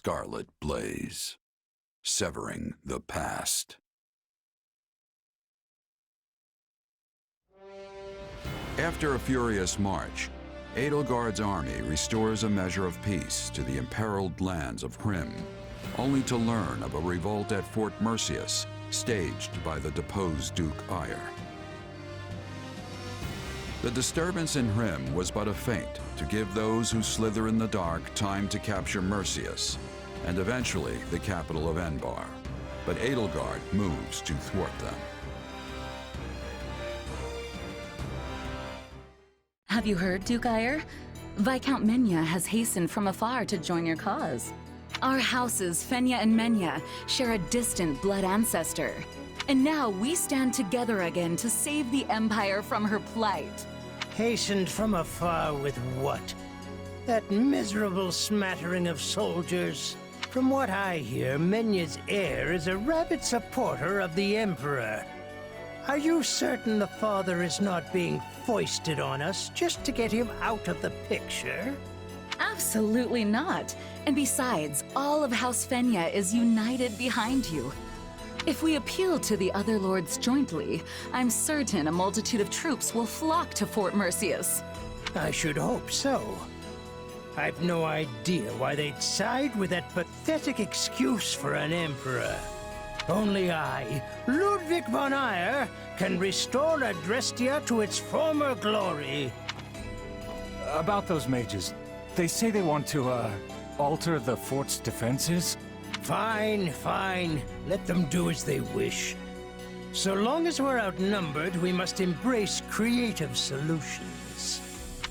scarlet blaze, severing the past. After a furious march, Edelgard's army restores a measure of peace to the imperiled lands of Hrim, only to learn of a revolt at Fort Mercius, staged by the deposed Duke Ire. The disturbance in Hrim was but a feint to give those who slither in the dark time to capture Mercius, and eventually the capital of Enbar. But Edelgard moves to thwart them. Have you heard, Duke Ire? Viscount Menya has hastened from afar to join your cause. Our houses, Fenya and Menya, share a distant blood ancestor. And now we stand together again to save the Empire from her plight. Hastened from afar with what? That miserable smattering of soldiers? From what I hear, Menya's heir is a rabid supporter of the Emperor. Are you certain the father is not being foisted on us just to get him out of the picture? Absolutely not. And besides, all of House Fenya is united behind you. If we appeal to the other lords jointly, I'm certain a multitude of troops will flock to Fort Mercius. I should hope so. I've no idea why they'd side with that pathetic excuse for an emperor. Only I, Ludwig von Eyre, can restore Adrestia to its former glory. About those mages, they say they want to, alter the fort's defenses? Fine, fine. Let them do as they wish. So long as we're outnumbered, we must embrace creative solutions.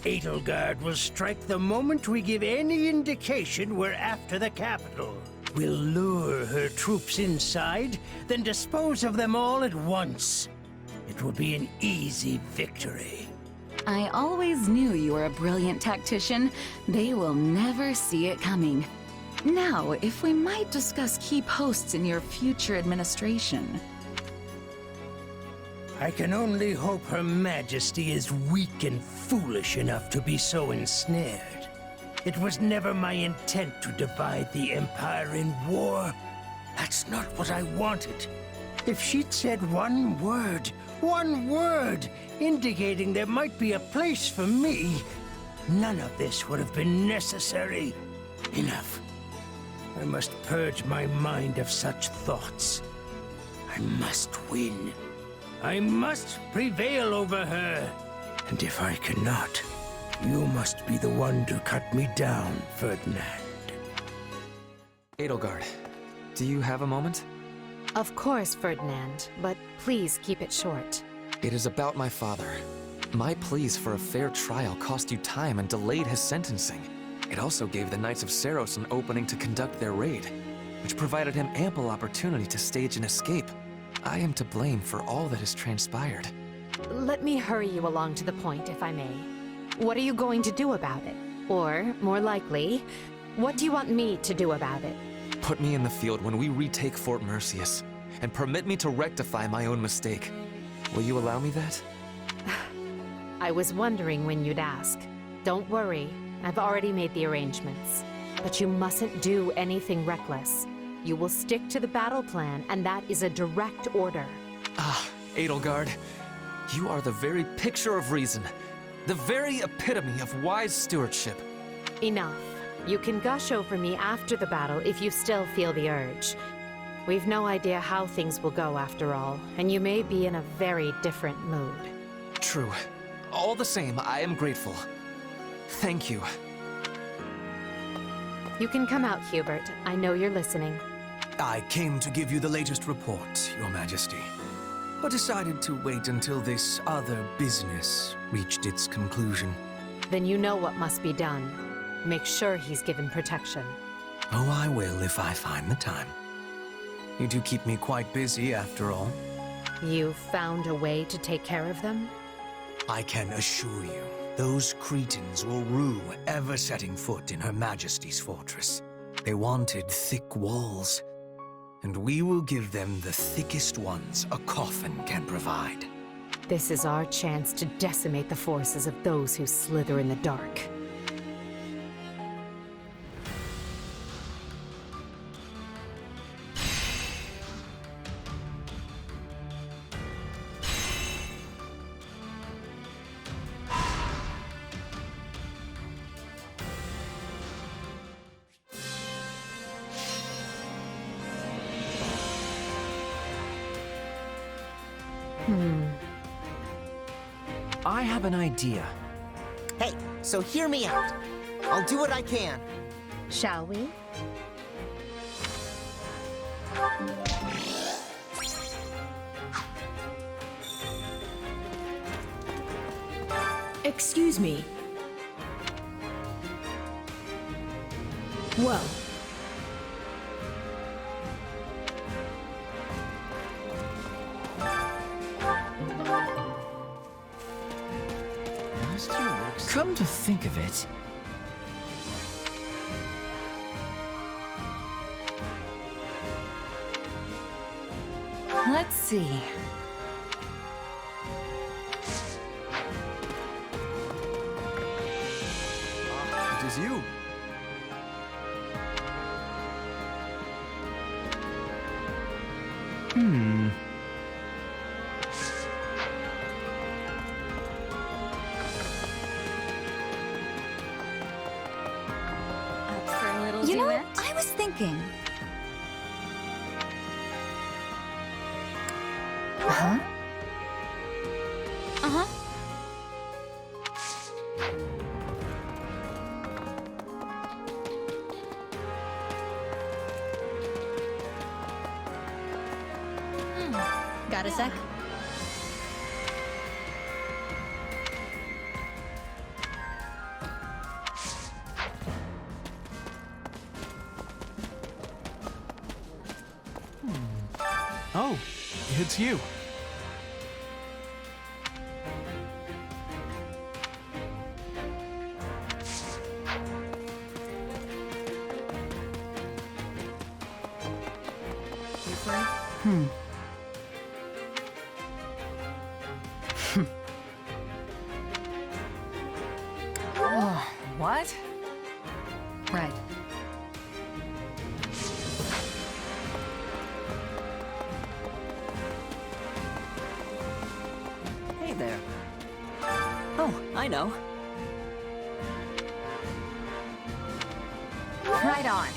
Edelgard will strike the moment we give any indication we're after the capital. We'll lure her troops inside, then dispose of them all at once. It will be an easy victory. I always knew you were a brilliant tactician. They will never see it coming. Now, if we might discuss key posts in your future administration. I can only hope Her Majesty is weak and foolish enough to be so ensnared. It was never my intent to divide the Empire in war. That's not what I wanted. If she'd said one word, indicating there might be a place for me, none of this would have been necessary. Enough. I must purge my mind of such thoughts. I must win. I must prevail over her. And if I cannot, you must be the one to cut me down, Ferdinand. Edelgard, do you have a moment? Of course, Ferdinand, but please keep it short. It is about my father. My pleas for a fair trial cost you time and delayed his sentencing. It also gave the Knights of Seiros an opening to conduct their raid, which provided him ample opportunity to stage an escape. I am to blame for all that has transpired. Let me hurry you along to the point, if I may. What are you going to do about it? Or, more likely, what do you want me to do about it? Put me in the field when we retake Fort Mercius, and permit me to rectify my own mistake. Will you allow me that? I was wondering when you'd ask. Don't worry, I've already made the arrangements. But you mustn't do anything reckless. You will stick to the battle plan, and that is a direct order. Ah, Edelgard, you are the very picture of reason. The very epitome of wise stewardship. Enough. You can gush over me after the battle if you still feel the urge. We've no idea how things will go after all, and you may be in a very different mood. True. All the same, I am grateful. Thank you. You can come out, Hubert. I know you're listening. I came to give you the latest report, Your Majesty, but decided to wait until this other business reached its conclusion. Then you know what must be done. Make sure he's given protection. Oh, I will if I find the time. You do keep me quite busy, after all. You found a way to take care of them? I can assure you, those Cretans will rue ever setting foot in Her Majesty's fortress. They wanted thick walls, and we will give them the thickest ones a coffin can provide. This is our chance to decimate the forces of those who slither in the dark. I have an idea. Hey, so hear me out. I'll do what I can. Shall we? Excuse me. Well. Come to think of it, Let's see. It is you. Up for a little You know, duet? I was thinking. Huh? Uh-huh. Got a sec? Oh, it's you. What? Right. hey there. Oh, I know. Right on.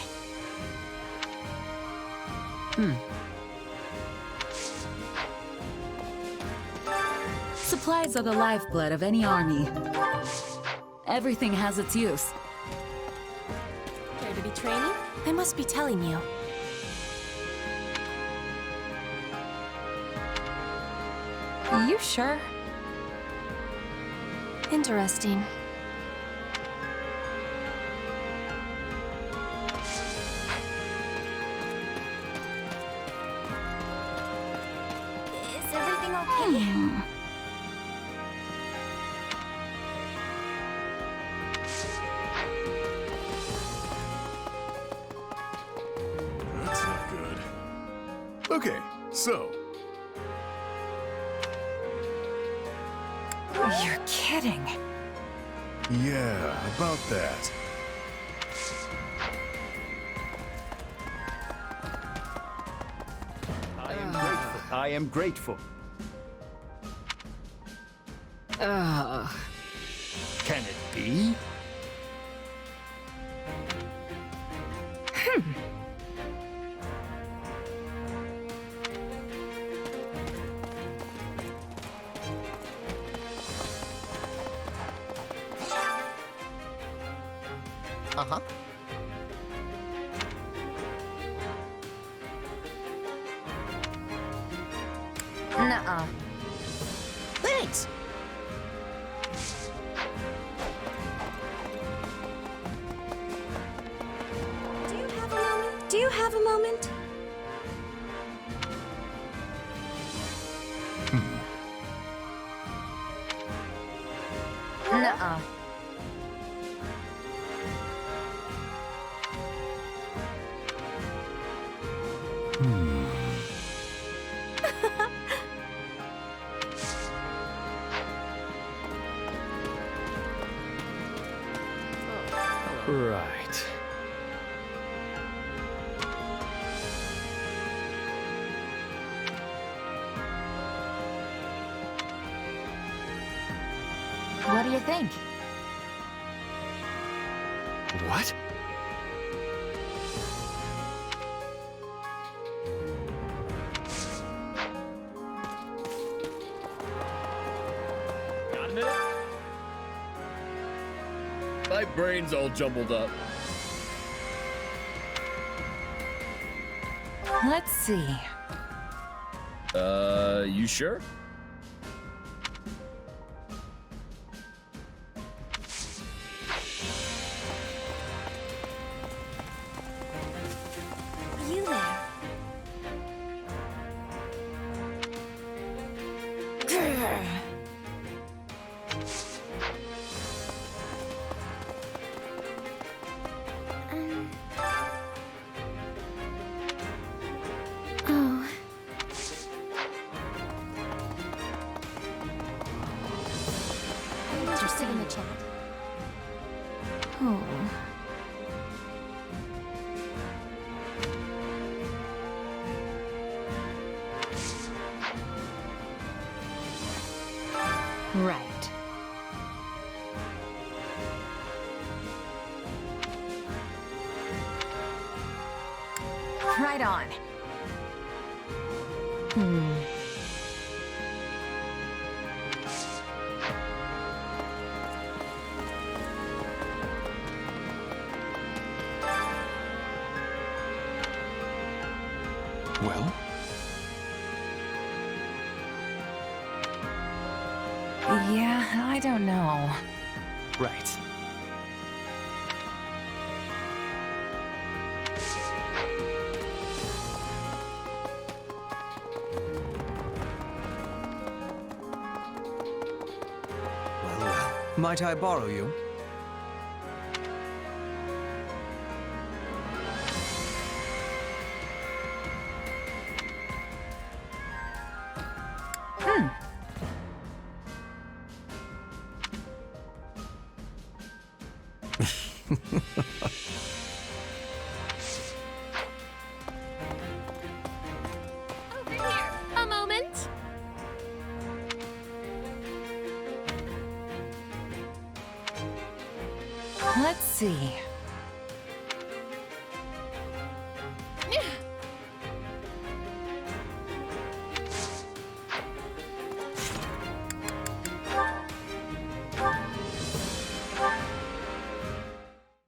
Supplies are the lifeblood of any army. Everything has its use. Care to be training? I must be telling you. You sure? Interesting. Is everything okay? That's not good. Okay, so You're kidding. yeah, about that. I am grateful. Can it be? Uh-huh. Nuh-uh. Thanks! Do you have a moment? Do you have a moment? Nuh-uh. Right. What do you think? What? Brain's all jumbled up. Let's see. You sure? You there. Grr. Oh. Are you interested in the chat? Oh. Right. Right on. Well? Yeah, I don't know. Right. Well. Might I borrow you? Over here. A moment. Let's see.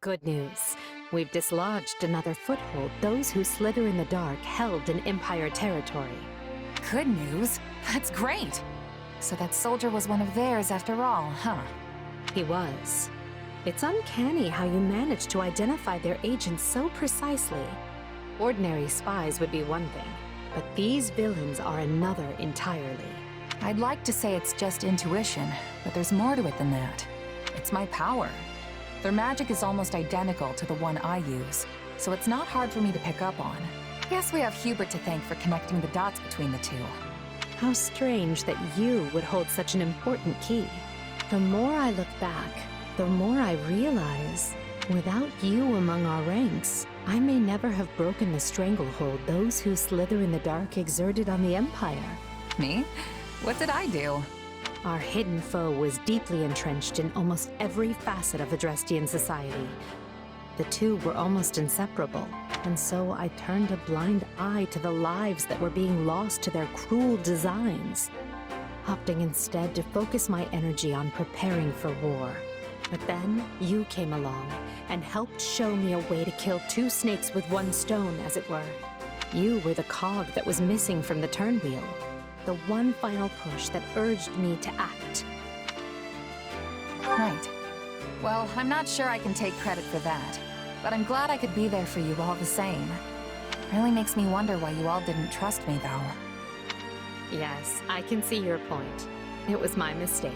Good news. We've dislodged another foothold those who slither in the dark held in Empire territory. Good news. That's great. So that soldier was one of theirs after all, huh? He was. It's uncanny how you managed to identify their agents so precisely. Ordinary spies would be one thing, but these villains are another entirely. I'd like to say it's just intuition, but there's more to it than that. It's my power. Their magic is almost identical to the one I use, so it's not hard for me to pick up on. Guess we have Hubert to thank for connecting the dots between the two. How strange that you would hold such an important key. The more I look back, the more I realize, without you among our ranks, I may never have broken the stranglehold those who slither in the dark exerted on the Empire. Me? What did I do? Our hidden foe was deeply entrenched in almost every facet of Adrestian society. The two were almost inseparable, and so I turned a blind eye to the lives that were being lost to their cruel designs, opting instead to focus my energy on preparing for war. But then you came along and helped show me a way to kill two snakes with one stone, as it were. You were the cog that was missing from the turnwheel, the one final push that urged me to act. Right. Well, I'm not sure I can take credit for that, but I'm glad I could be there for you all the same. Really makes me wonder why you all didn't trust me, though. Yes, I can see your point. It was my mistake.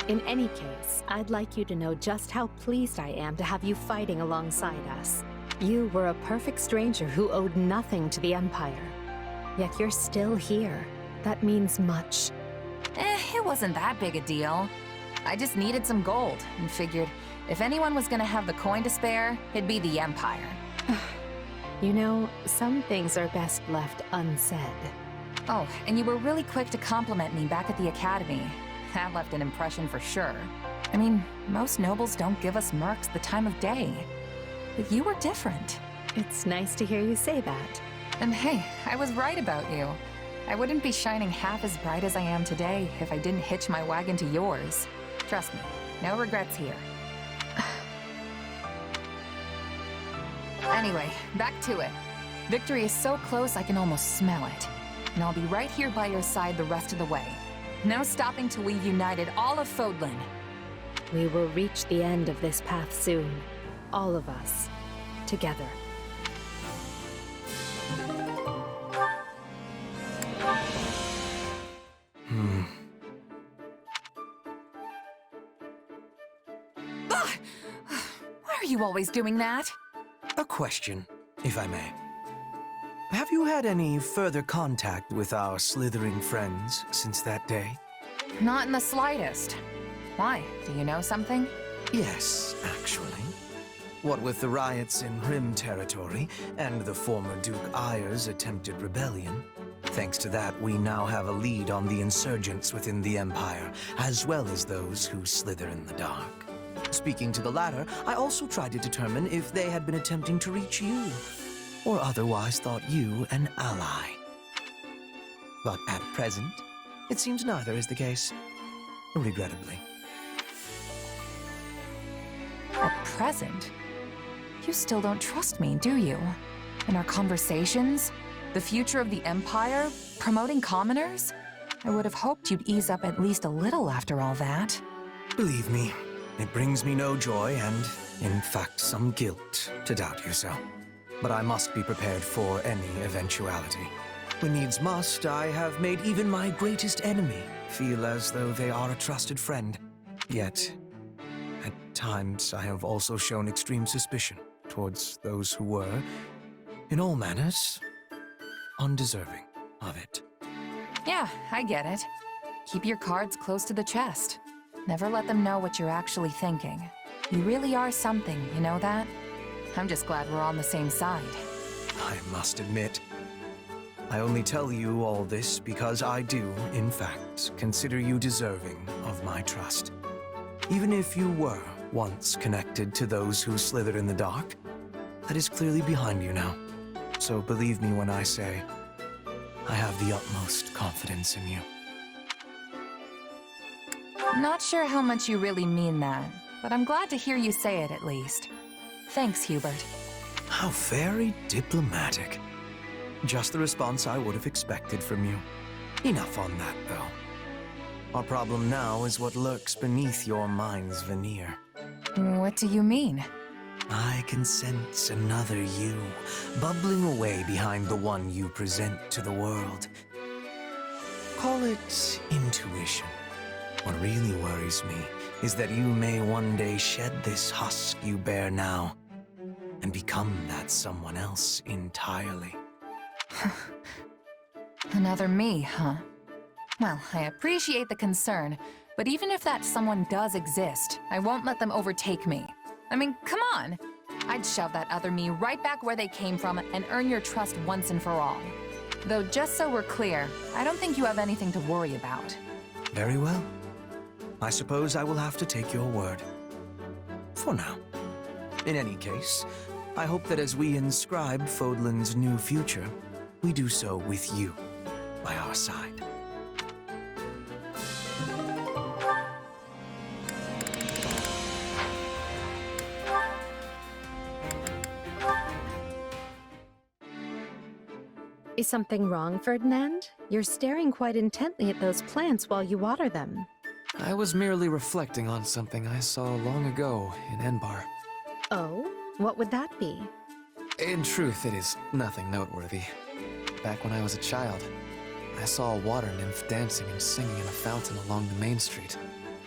In any case, I'd like you to know just how pleased I am to have you fighting alongside us. You were a perfect stranger who owed nothing to the Empire. Yet you're still here. That means much. It wasn't that big a deal. I just needed some gold and figured if anyone was gonna have the coin to spare, it'd be the Empire. You know, some things are best left unsaid. Oh, and you were really quick to compliment me back at the Academy. That left an impression for sure. I mean, most nobles don't give us mercs the time of day. But you were different. It's nice to hear you say that. And hey, I was right about you. I wouldn't be shining half as bright as I am today if I didn't hitch my wagon to yours. Trust me, no regrets here. Anyway, back to it. Victory is so close I can almost smell it. And I'll be right here by your side the rest of the way. No stopping till we've united all of Fódlan. We will reach the end of this path soon. All of us. Together. Why are you always doing that? A question, if I may. Have you had any further contact with our slithering friends since that day? Not in the slightest. Why? Do you know something? Yes, actually. What with the riots in Rim territory and the former Duke Ayer's attempted rebellion, thanks to that we now have a lead on the insurgents within the Empire, as well as those who slither in the dark. Speaking to the latter, I also tried to determine if they had been attempting to reach you, or otherwise thought you an ally. But at present, it seems neither is the case, regrettably. At present? You still don't trust me, do you? In our conversations? The future of the Empire? Promoting commoners? I would have hoped you'd ease up at least a little after all that. Believe me, it brings me no joy and, in fact, some guilt to doubt you so. But I must be prepared for any eventuality. When needs must, I have made even my greatest enemy feel as though they are a trusted friend. Yet, at times, I have also shown extreme suspicion towards those who were, in all manners, undeserving of it. Yeah, I get it. Keep your cards close to the chest. Never let them know what you're actually thinking. You really are something, you know that? I'm just glad we're on the same side. I must admit, I only tell you all this because I do, in fact, consider you deserving of my trust. Even if you were once connected to those who slither in the dark, that is clearly behind you now. So believe me when I say, I have the utmost confidence in you. Not sure how much you really mean that, but I'm glad to hear you say it at least. Thanks, Hubert. How very diplomatic. Just the response I would have expected from you. Enough on that, though. Our problem now is what lurks beneath your mind's veneer. What do you mean? I can sense another you, bubbling away behind the one you present to the world. Call it intuition. What really worries me is that you may one day shed this husk you bear now, and become that someone else entirely. Another me, huh? Well, I appreciate the concern, but even if that someone does exist, I won't let them overtake me. I mean, come on! I'd shove that other me right back where they came from and earn your trust once and for all. Though, just so we're clear, I don't think you have anything to worry about. Very well. I suppose I will have to take your word. For now. In any case, I hope that as we inscribe Fódlan's new future, we do so with you by our side. Is something wrong, Ferdinand? You're staring quite intently at those plants while you water them. I was merely reflecting on something I saw long ago in Enbar. Oh? What would that be? In truth, it is nothing noteworthy. Back when I was a child, I saw a water nymph dancing and singing in a fountain along the main street.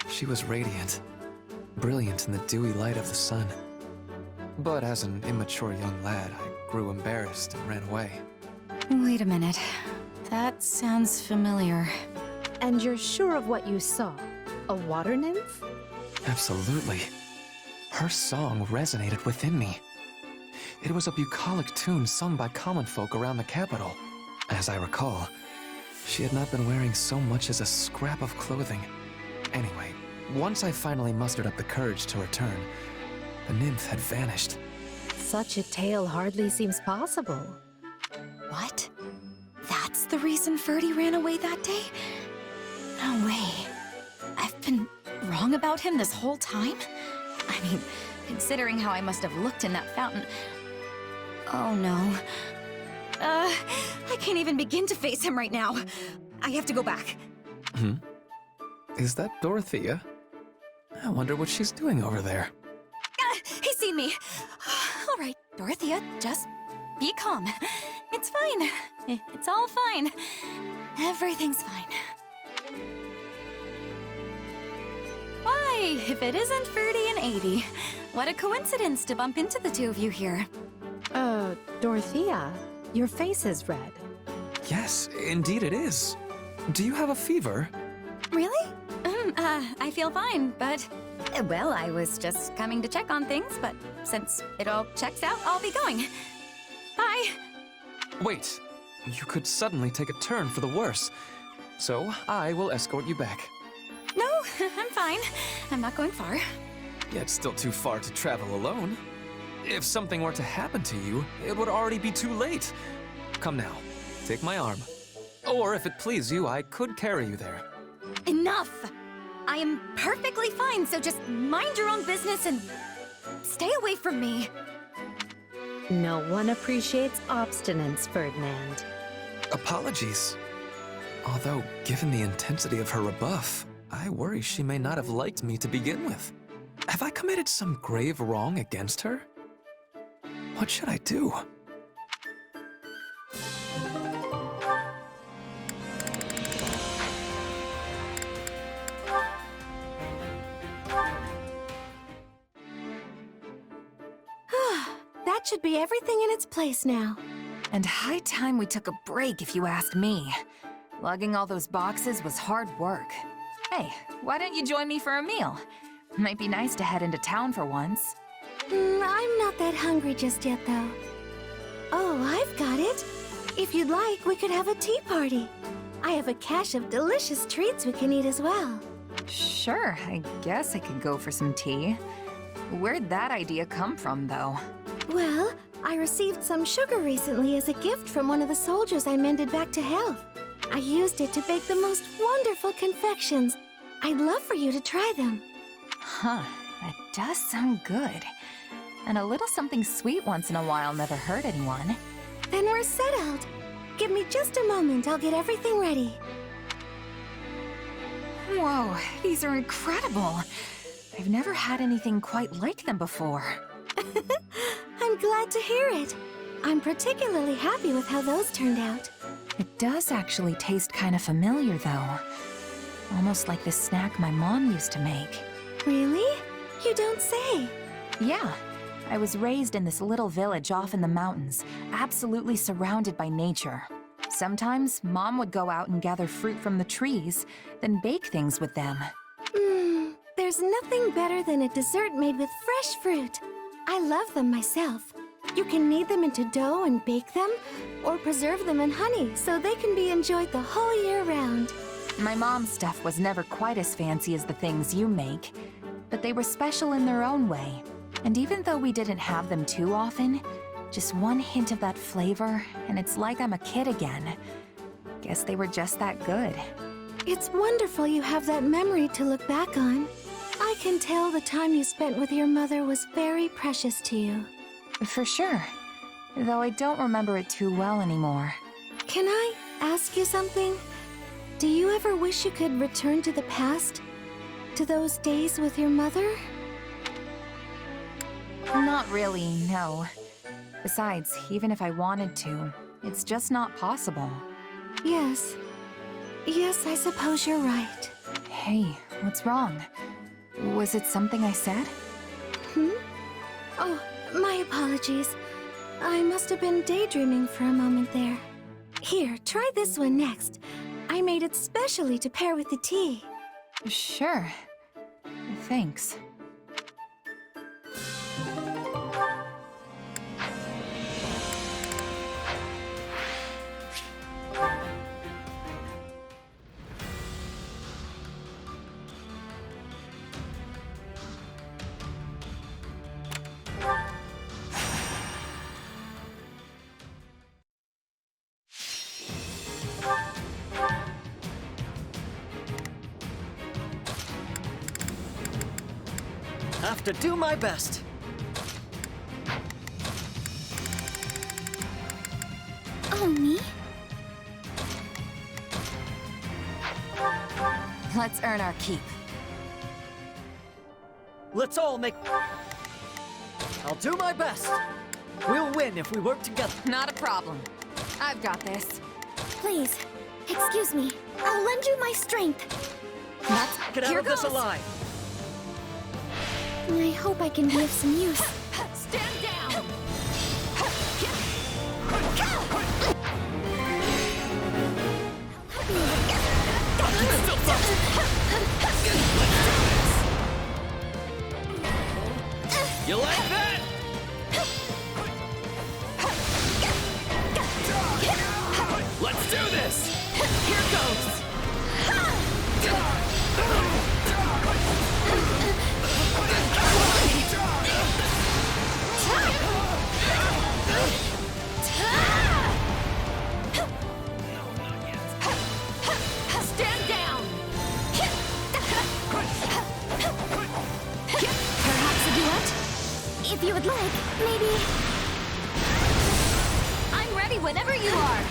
She was radiant, brilliant in the dewy light of the sun. But as an immature young lad, I grew embarrassed and ran away. Wait a minute. That sounds familiar. And you're sure of what you saw? A water nymph? Absolutely. Her song resonated within me. It was a bucolic tune sung by common folk around the capital. As I recall, she had not been wearing so much as a scrap of clothing. Anyway, once I finally mustered up the courage to return, the nymph had vanished. Such a tale hardly seems possible. What? That's the reason Ferdy ran away that day? No way. I've been wrong about him this whole time? I mean, considering how I must have looked in that fountain, Oh no. I can't even begin to face him right now. I have to go back. Is that Dorothea? I wonder what she's doing over there. He's seen me. All right, Dorothea, just be calm. It's fine. It's all fine. Everything's fine. Why, if it isn't Ferdy and 80. What a coincidence to bump into the two of you here. Dorothea, your face is red. Yes, indeed it is. Do you have a fever? Really? I feel fine, but... Well, I was just coming to check on things, but since it all checks out, I'll be going. Bye! Wait, you could suddenly take a turn for the worse. So, I will escort you back. No, I'm fine. I'm not going far. Yet still too far to travel alone. If something were to happen to you, it would already be too late. Come now, take my arm. Or if it please you, I could carry you there. Enough! I am perfectly fine, so just mind your own business and stay away from me. No one appreciates obstinance, Ferdinand. Apologies. Although, given the intensity of her rebuff, I worry she may not have liked me to begin with. Have I committed some grave wrong against her? What should I do? That should be everything in its place now. And high time we took a break, if you asked me. Lugging all those boxes was hard work. Hey, why don't you join me for a meal? Might be nice to head into town for once. I'm not that hungry just yet, though. Oh, I've got it. If you'd like, we could have a tea party. I have a cache of delicious treats we can eat as well. Sure, I guess I could go for some tea. Where'd that idea come from, though? Well, I received some sugar recently as a gift from one of the soldiers I mended back to health. I used it to bake the most wonderful confections. I'd love for you to try them. Huh, that does sound good. And a little something sweet once in a while never hurt anyone. Then we're settled. Give me just a moment, I'll get everything ready. Whoa, these are incredible. I've never had anything quite like them before. I'm glad to hear it. I'm particularly happy with how those turned out. It does actually taste kind of familiar, though. Almost like the snack my mom used to make. Really? You don't say. Yeah. I was raised in this little village off in the mountains, absolutely surrounded by nature. Sometimes, Mom would go out and gather fruit from the trees, then bake things with them. There's nothing better than a dessert made with fresh fruit. I love them myself. You can knead them into dough and bake them, or preserve them in honey so they can be enjoyed the whole year round. My mom's stuff was never quite as fancy as the things you make, but they were special in their own way. And even though we didn't have them too often, just one hint of that flavor, and it's like I'm a kid again. Guess they were just that good. It's wonderful you have that memory to look back on. I can tell the time you spent with your mother was very precious to you. For sure. Though I don't remember it too well anymore. Can I ask you something? Do you ever wish you could return to the past? To those days with your mother? Not really, no. Besides, even if I wanted to, it's just not possible. Yes. Yes, I suppose you're right. Hey, what's wrong? Was it something I said? Oh, my apologies. I must have been daydreaming for a moment there. Here, try this one next. I made it specially to pair with the tea. Sure. Thanks. Have to do my best. Follow me. Let's earn our keep. Let's all make... I'll do my best. We'll win if we work together. Not a problem. I've got this. Please, excuse me. I'll lend you my strength. Get out of this alive. I hope I can be of some use. Stand down! You like that? Let's do this! Here goes! Stand down! Perhaps a duet? If you would like, maybe... I'm ready whenever you are.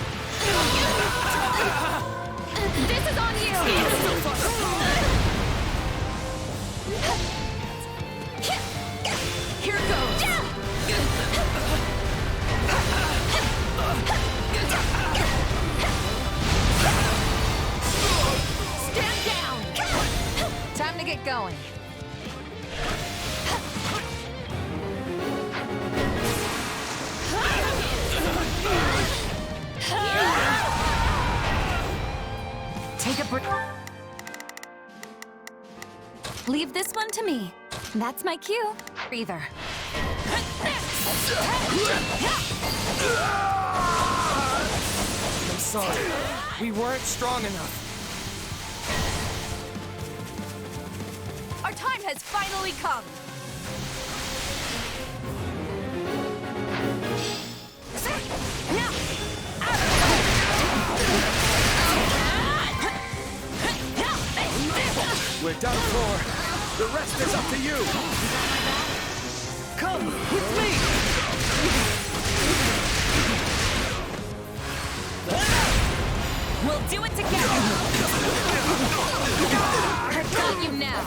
This is on you. Here goes! Stand down! Time to get going. Take a breath. Leave this one to me. That's my cue. Breather. I'm sorry. We weren't strong enough. Our time has finally come. We're done for. The rest is up to you. Come with me! We'll do it together. I've got you now.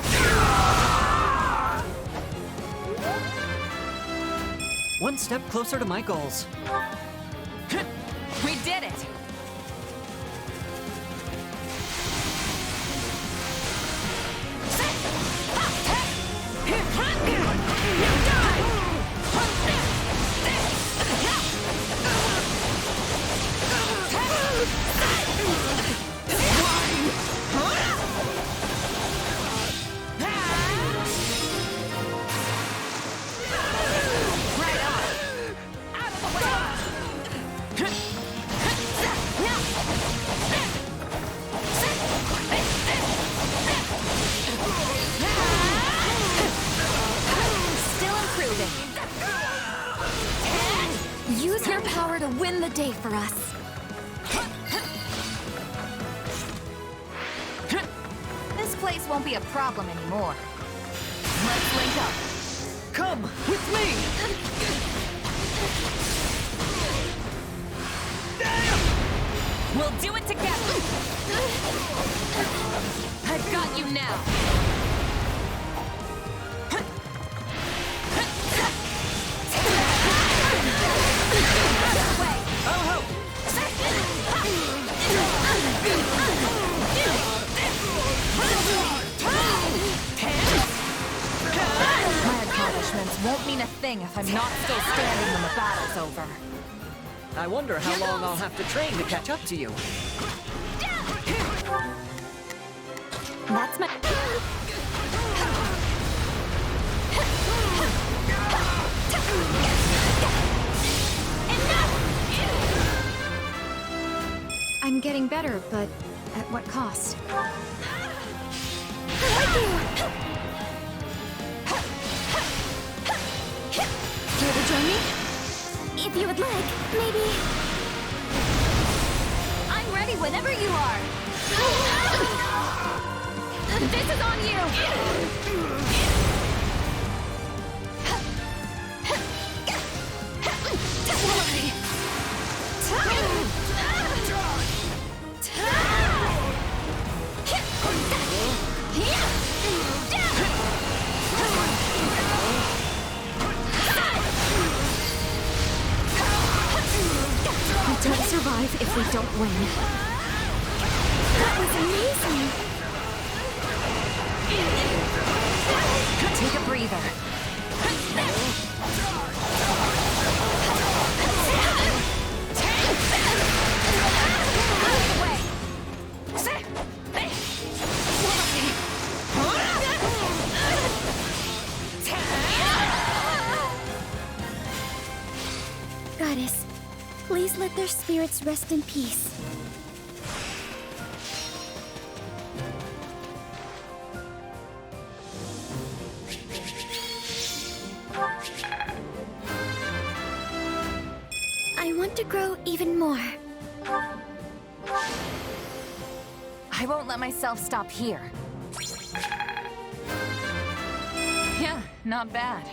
One step closer to my goals. We did it. Use your power to win the day for us. This place won't be a problem anymore. Let's link up. Come with me! We'll do it together. I've got you now. I'll help! My accomplishments won't mean a thing if I'm not still standing when the battle's over. I wonder how long I'll have to train to catch up to you. That's my... I'm getting better, but at what cost? Thank you! Care to join me? If you would like, maybe... I'm ready whenever you are. This is on you. survive if we don't win. That was amazing! Take a breather. Goddess, please let their spirits rest in peace. I want to grow even more. I won't let myself stop here. Yeah, not bad.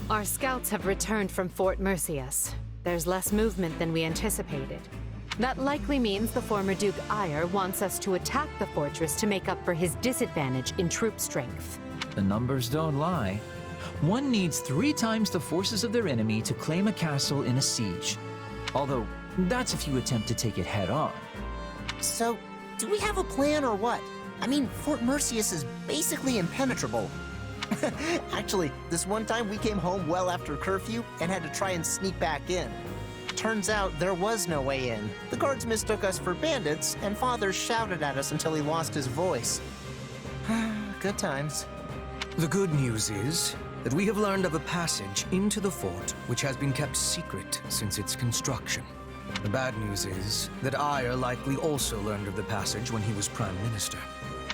Our scouts have returned from Fort Mercius. There's less movement than we anticipated. That likely means the former Duke Ire wants us to attack the fortress to make up for his disadvantage in troop strength. The numbers don't lie. One needs 3 times the forces of their enemy to claim a castle in a siege. Although, that's if you attempt to take it head on. So, do we have a plan or what? I mean, Fort Mercius is basically impenetrable. Actually, this one time we came home well after curfew and had to try and sneak back in. Turns out there was no way in. The guards mistook us for bandits, and Father shouted at us until he lost his voice. Good times. The good news is that we have learned of a passage into the fort which has been kept secret since its construction. The bad news is that Ire likely also learned of the passage when he was Prime Minister.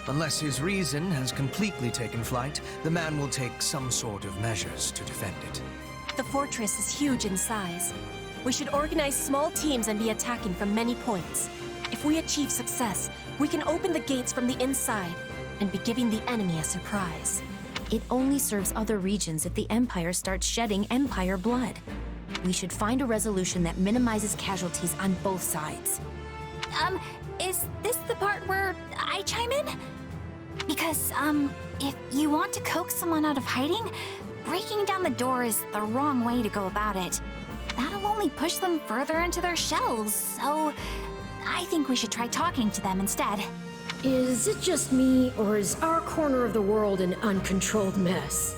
Unless his reason has completely taken flight, the man will take some sort of measures to defend it. The fortress is huge in size. We should organize small teams and be attacking from many points. If we achieve success, we can open the gates from the inside and be giving the enemy a surprise. It only serves other regions if the Empire starts shedding Empire blood. We should find a resolution that minimizes casualties on both sides. Is this the part where I chime in? Because, if you want to coax someone out of hiding, breaking down the door is the wrong way to go about it. That'll only push them further into their shells, so I think we should try talking to them instead. Is it just me, or is our corner of the world an uncontrolled mess?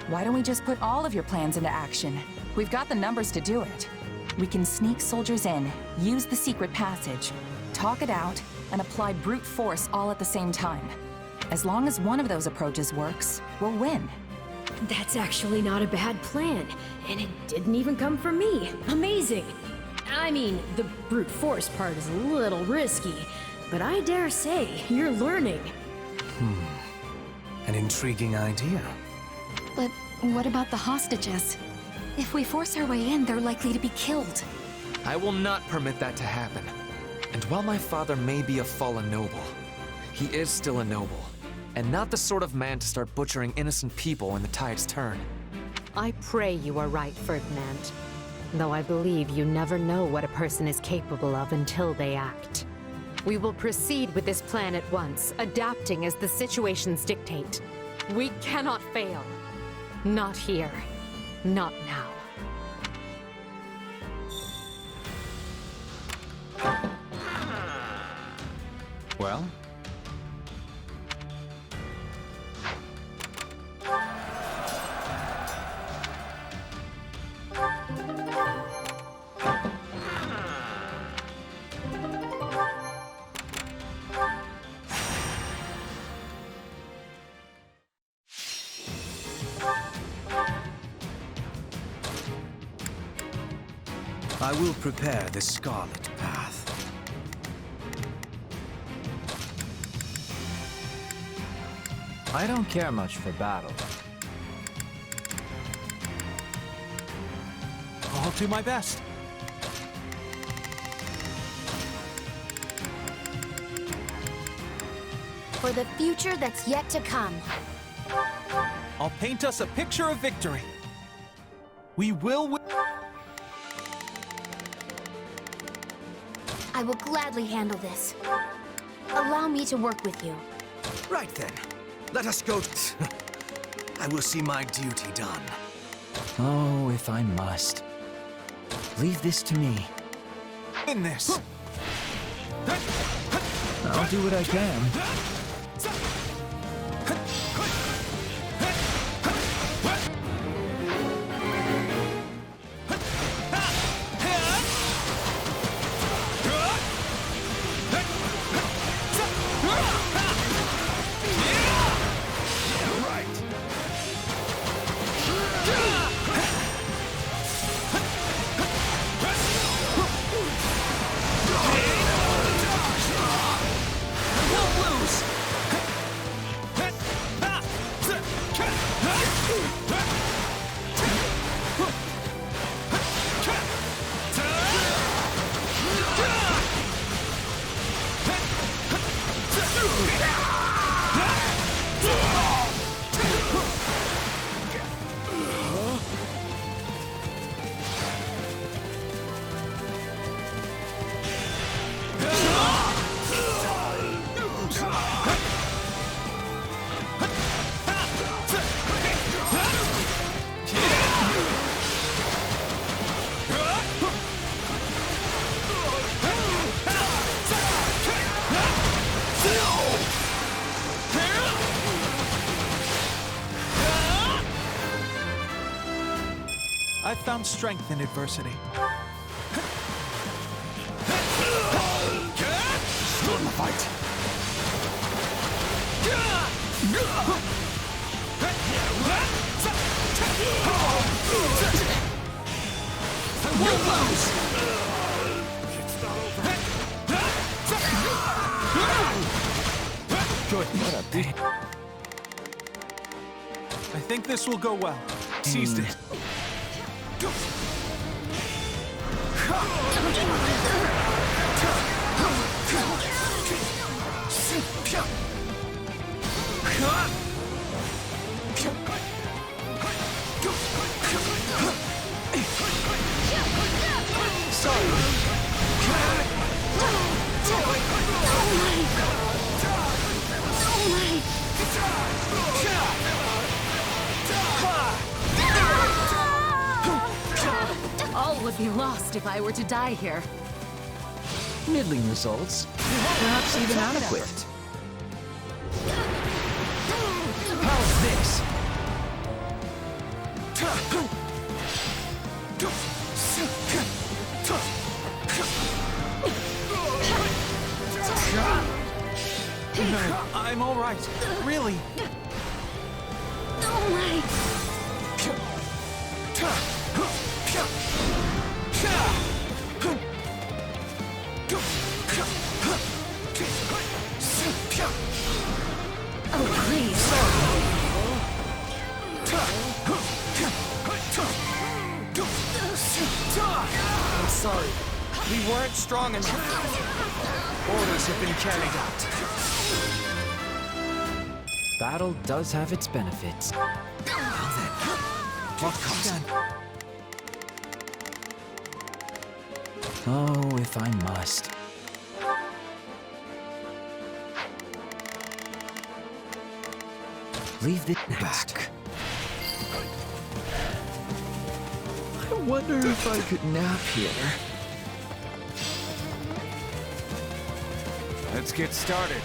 Why don't we just put all of your plans into action? We've got the numbers to do it. We can sneak soldiers in, use the secret passage, talk it out, and apply brute force all at the same time. As long as one of those approaches works, we'll win. That's actually not a bad plan, and it didn't even come from me. Amazing! I mean, the brute force part is a little risky, but I dare say you're learning. An intriguing idea. But what about the hostages? If we force our way in, they're likely to be killed. I will not permit that to happen. And while my father may be a fallen noble, he is still a noble, and not the sort of man to start butchering innocent people when the tides turn. I pray you are right, Ferdinand. Though I believe you never know what a person is capable of until they act. We will proceed with this plan at once, adapting as the situations dictate. We cannot fail. Not here. Not now. Well? I will prepare the Scarlet Path. I don't care much for battle. I'll do my best. For the future that's yet to come. I'll paint us a picture of victory. We will win. I will gladly handle this. Allow me to work with you. Right then. Let us go. I will see my duty done. Oh, if I must. Leave this to me. In this. I'll do what I can. I've found strength in adversity. Still in the fight. I won't lose! Good. What a beat. I think this will go well. Seized it. All would be lost if I were to die here. Middling results. Perhaps even adequate. How's this? I'm all right. Really. Oh my! Oh, please. I'm sorry. We weren't strong enough. Orders have been carried out. Battle does have its benefits. What comes? Oh, if I must. Leave this back. I wonder if I could nap here. Let's get started.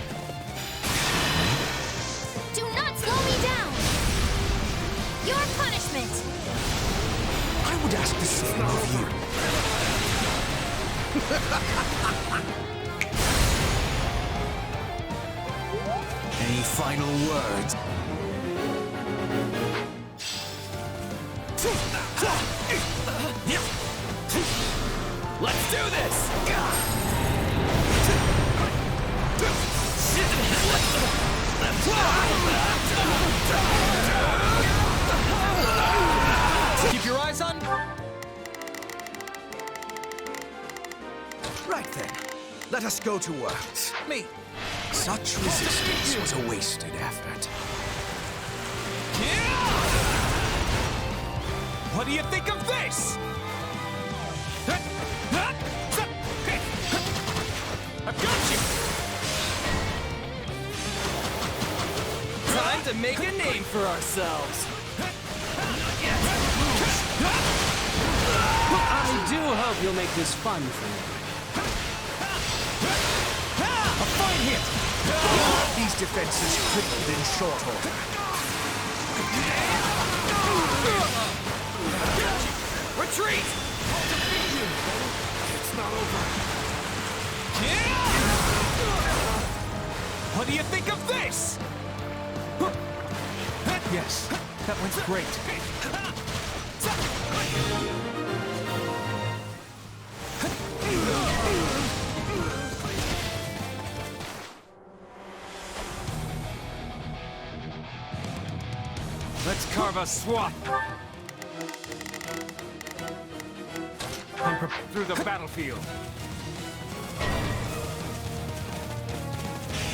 Do not slow me down! Your punishment! I would ask the same of you. Any final words? Let's do this! Keep your eyes on. Right then. Let us go to work. Me. Such resistance was a wasted effort. What do you think of this? I've got you! to make a name for ourselves. I do hope you'll make this fun for me. A fine hit! These defenses crippled in short order. Retreat! It's not over. What do you think of this? Yes, that went great. Let's carve a swath and through the battlefield.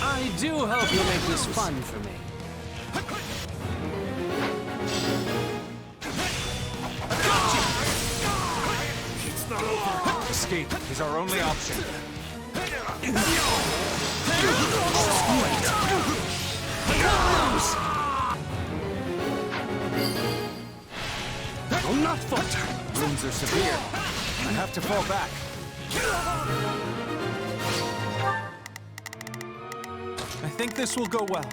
I do hope you'll make this fun for me. It's not over. Escape is our only option. I'll not falter. Wounds are severe. I have to fall back. I think this will go well.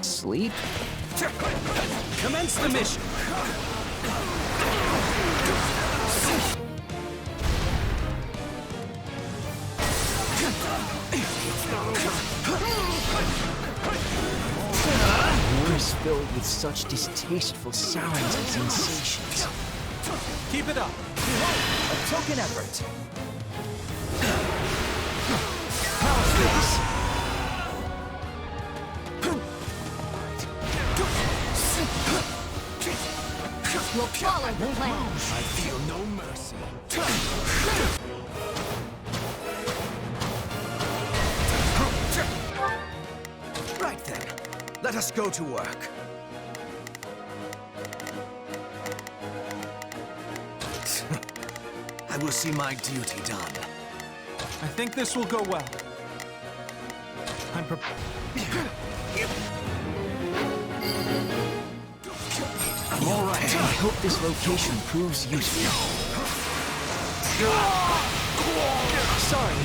Sleep? Commence the mission. War is filled with such distasteful sounds and sensations. Keep it up. A token effort. We'll follow the plan. I feel no mercy. Right then, let us go to work. I will see my duty done. I think this will go well. I'm prepared. I'm all right. I hope this location proves useful. Sorry.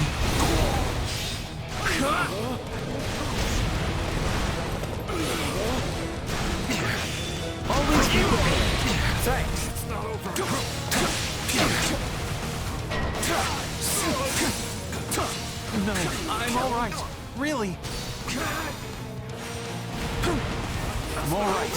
Always be prepared. Thanks. It's not over. No, I'm all right. Really. I'm all right.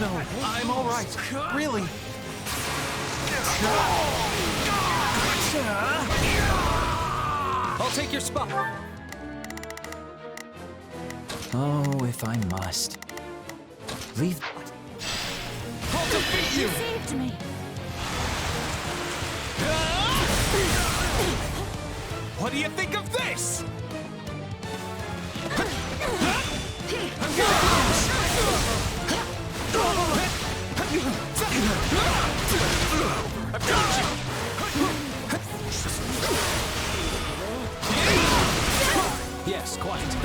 No, I'm all right. Really. I'll take your spot. Oh, if I must. Leave. I'll defeat you! You saved me. What do you think of this? I've got you! Yes, quite.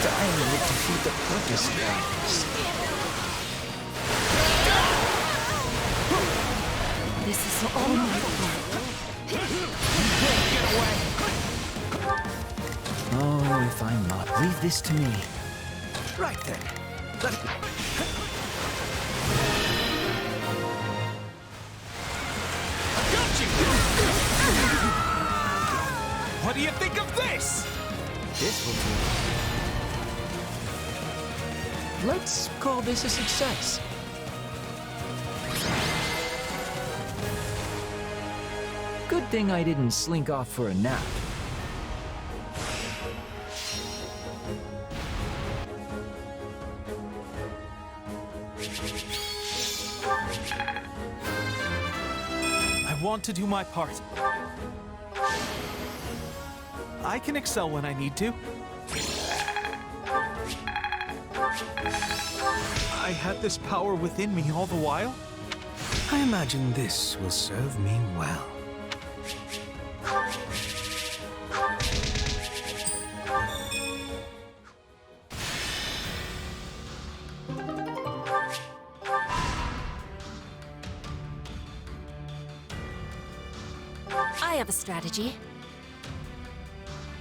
Dying would defeat the purpose of this. This is all my fault. Oh, if I must. Leave this to me. Right then. Let it... Got you! What do you think of this? This will do. Let's call this a success. Good thing I didn't slink off for a nap. want to do my part. I can excel when I need to. I had this power within me all the while. I imagine this will serve me well. I have a strategy.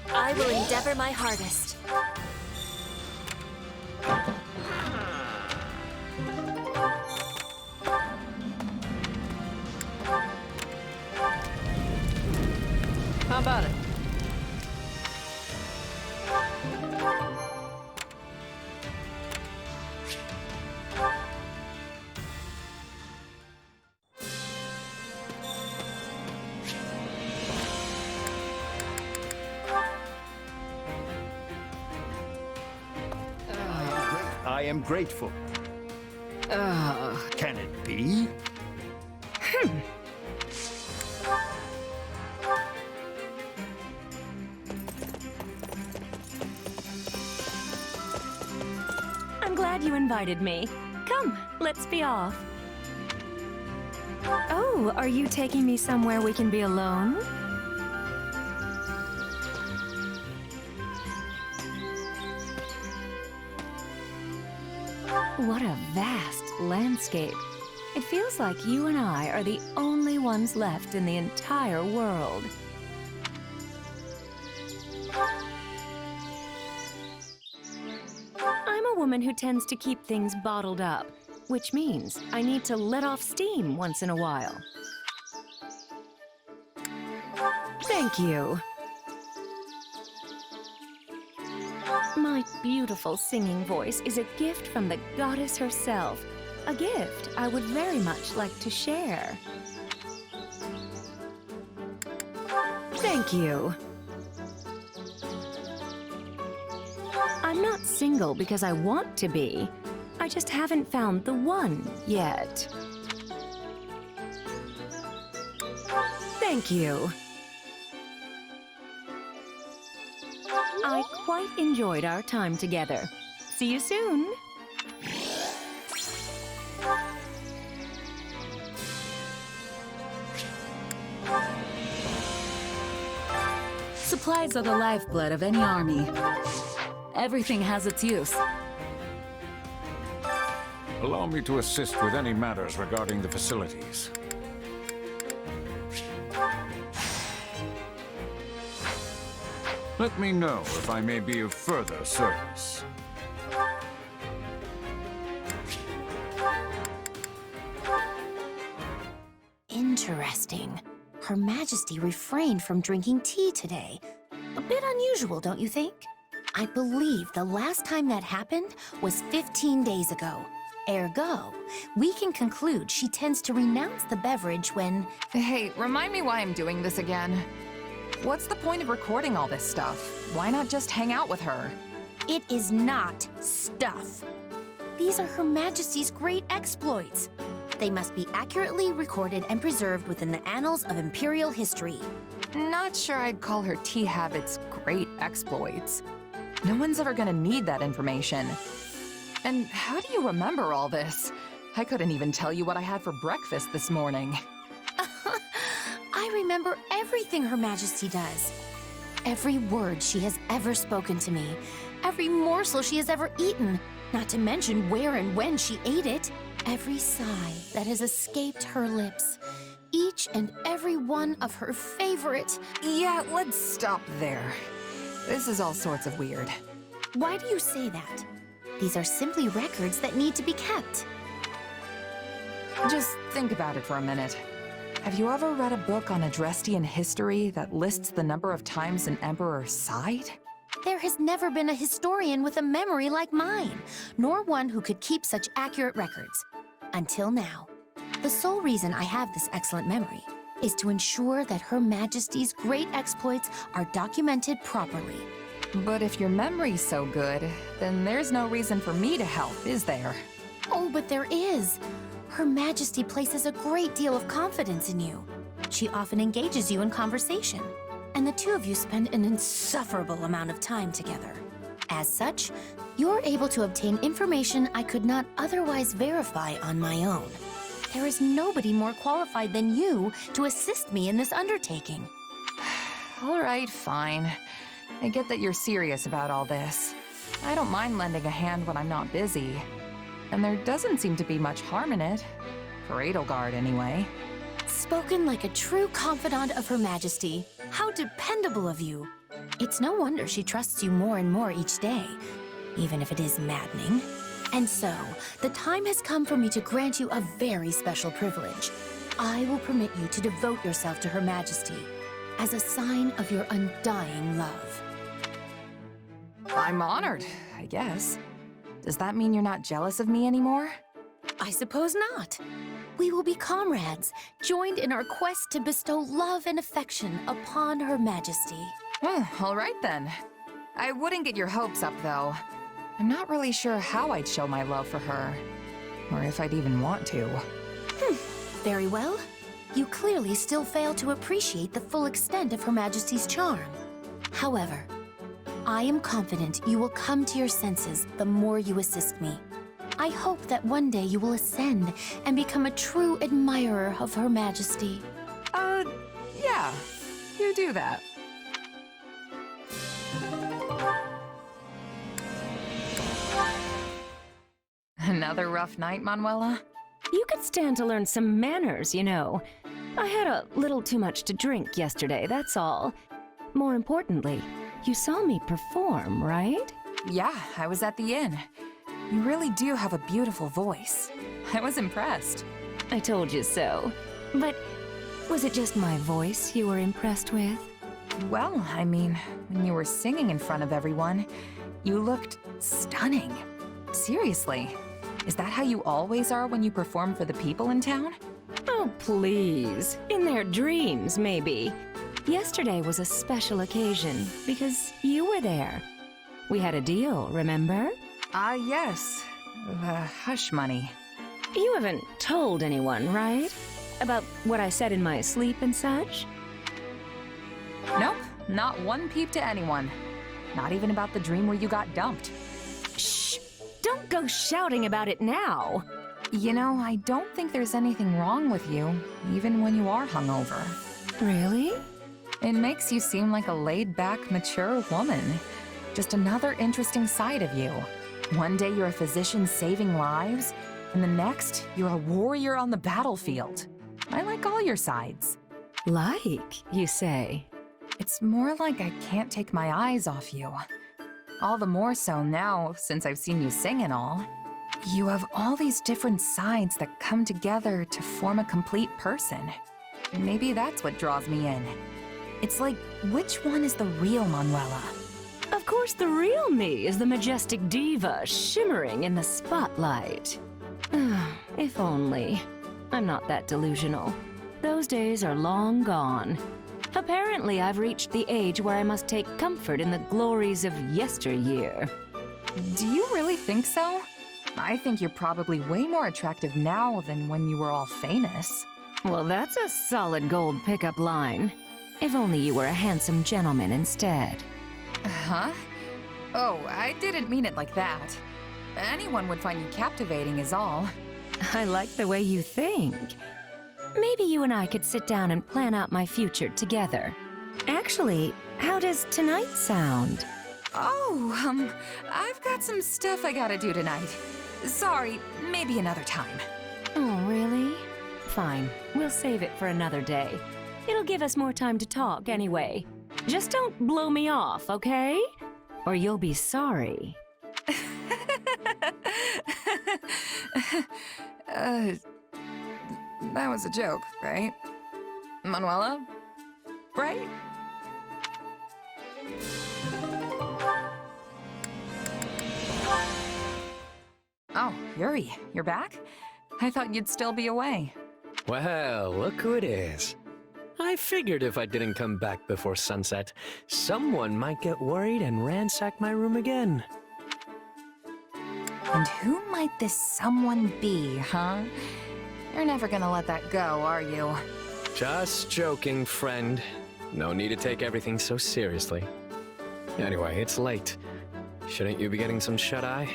I will endeavor my hardest. How about it? I am grateful. Can it be? I'm glad you invited me. Come, let's be off. Oh, are you taking me somewhere we can be alone? What a vast landscape. It feels like you and I are the only ones left in the entire world. I'm a woman who tends to keep things bottled up, which means I need to let off steam once in a while. Thank you. My beautiful singing voice is a gift from the goddess herself. A gift I would very much like to share. Thank you. I'm not single because I want to be. I just haven't found the one yet. Thank you. I quite enjoyed our time together. See you soon. Supplies are the lifeblood of any army. Everything has its use. Allow me to assist with any matters regarding the facilities. Let me know if I may be of further service. Interesting. Her Majesty refrained from drinking tea today. A bit unusual, don't you think? I believe the last time that happened was 15 days ago. Ergo, we can conclude she tends to renounce the beverage when... Hey, remind me why I'm doing this again. What's the point of recording all this stuff? Why not just hang out with her? It is not stuff. These are Her Majesty's great exploits. They must be accurately recorded and preserved within the annals of Imperial history. Not sure I'd call her tea habits great exploits. No one's ever gonna need that information. And how do you remember all this? I couldn't even tell you what I had for breakfast this morning. I remember everything Her Majesty does. Every word she has ever spoken to me. Every morsel she has ever eaten. Not to mention where and when she ate it. Every sigh that has escaped her lips. Each and every one of her favorite... Yeah, let's stop there. This is all sorts of weird. Why do you say that? These are simply records that need to be kept. Just think about it for a minute. Have you ever read a book on Adrestian history that lists the number of times an emperor sighed? There has never been a historian with a memory like mine, nor one who could keep such accurate records. Until now. The sole reason I have this excellent memory is to ensure that Her Majesty's great exploits are documented properly. But if your memory's so good, then there's no reason for me to help, is there? Oh, but there is. Her Majesty places a great deal of confidence in you. She often engages you in conversation, and the two of you spend an insufferable amount of time together. As such, you're able to obtain information I could not otherwise verify on my own. There is nobody more qualified than you to assist me in this undertaking. All right, fine. I get that you're serious about all this. I don't mind lending a hand when I'm not busy. And there doesn't seem to be much harm in it. For Edelgard, anyway. Spoken like a true confidant of Her Majesty. How dependable of you. It's no wonder she trusts you more and more each day, even if it is maddening. And so, the time has come for me to grant you a very special privilege. I will permit you to devote yourself to Her Majesty as a sign of your undying love. I'm honored, I guess. Does that mean you're not jealous of me anymore? I suppose not. We will be comrades, joined in our quest to bestow love and affection upon Her Majesty. All right then. I wouldn't get your hopes up, though. I'm not really sure how I'd show my love for her, or if I'd even want to. Very well. You clearly still fail to appreciate the full extent of Her Majesty's charm. However, I am confident you will come to your senses the more you assist me. I hope that one day you will ascend and become a true admirer of Her Majesty. Yeah. You do that. Another rough night, Manuela? You could stand to learn some manners, you know. I had a little too much to drink yesterday, that's all. More importantly, you saw me perform, right? Yeah, I was at the inn. You really do have a beautiful voice. I was impressed. I told you so. But was it just my voice you were impressed with? Well, I mean, when you were singing in front of everyone, you looked stunning. Seriously. Is that how you always are when you perform for the people in town? Oh, please. In their dreams, maybe. Yesterday was a special occasion because you were there. We had a deal, remember? Yes. The hush money. You haven't told anyone, right? About what I said in my sleep and such? Nope, not one peep to anyone. Not even about the dream where you got dumped. Shh! Don't go shouting about it now! You know, I don't think there's anything wrong with you, even when you are hungover. Really? It makes you seem like a laid-back, mature woman. Just another interesting side of you. One day you're a physician saving lives, and the next, you're a warrior on the battlefield. I like all your sides. Like, you say? It's more like I can't take my eyes off you. All the more so now, since I've seen you sing and all. You have all these different sides that come together to form a complete person. Maybe that's what draws me in. It's like, which one is the real Manuela? Of course, the real me is the majestic diva shimmering in the spotlight. If only. I'm not that delusional. Those days are long gone. Apparently, I've reached the age where I must take comfort in the glories of yesteryear. Do you really think so? I think you're probably way more attractive now than when you were all famous. Well, that's a solid gold pickup line. If only you were a handsome gentleman instead. Huh? Oh, I didn't mean it like that. Anyone would find you captivating is all. I like the way you think. Maybe you and I could sit down and plan out my future together. Actually, how does tonight sound? Oh, I've got some stuff I gotta do tonight. Sorry, maybe another time. Oh, really? Fine, we'll save it for another day. It'll give us more time to talk anyway. Just don't blow me off, okay? Or you'll be sorry. That was a joke, right? Manuela? Right? Oh, Yuri, you're back? I thought you'd still be away. Well, look who it is. I figured if I didn't come back before sunset, someone might get worried and ransack my room again. And who might this someone be, huh? You're never gonna let that go, are you? Just joking, friend. No need to take everything so seriously. Anyway, it's late. Shouldn't you be getting some shut-eye?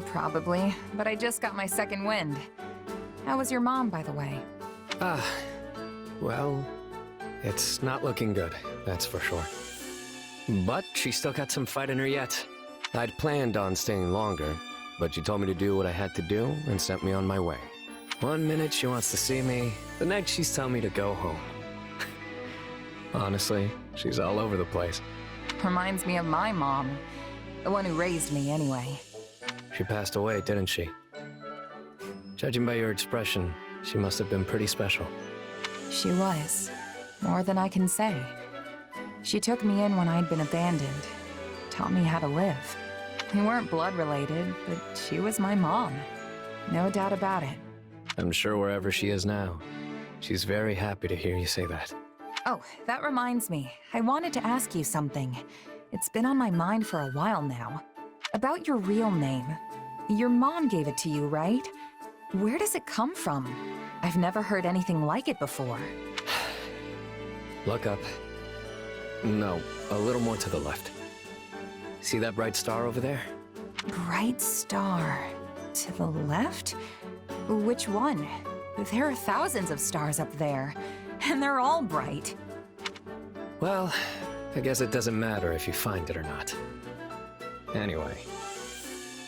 Probably, but I just got my second wind. How was your mom, by the way? Well, it's not looking good, that's for sure. But she's still got some fight in her yet. I'd planned on staying longer, but she told me to do what I had to do and sent me on my way. One minute she wants to see me, the next she's telling me to go home. Honestly, she's all over the place. Reminds me of my mom. The one who raised me, anyway. She passed away, didn't she? Judging by your expression, she must have been pretty special. She was. More than I can say. She took me in when I'd been abandoned. Taught me how to live. We weren't blood-related, but she was my mom. No doubt about it. I'm sure wherever she is now, she's very happy to hear you say that. Oh, that reminds me. I wanted to ask you something. It's been on my mind for a while now. About your real name. Your mom gave it to you, right? Where does it come from? I've never heard anything like it before. Look up. No, a little more to the left. See that bright star over there? Bright star. To the left? Which one? There are thousands of stars up there, and they're all bright. Well, I guess it doesn't matter if you find it or not. Anyway,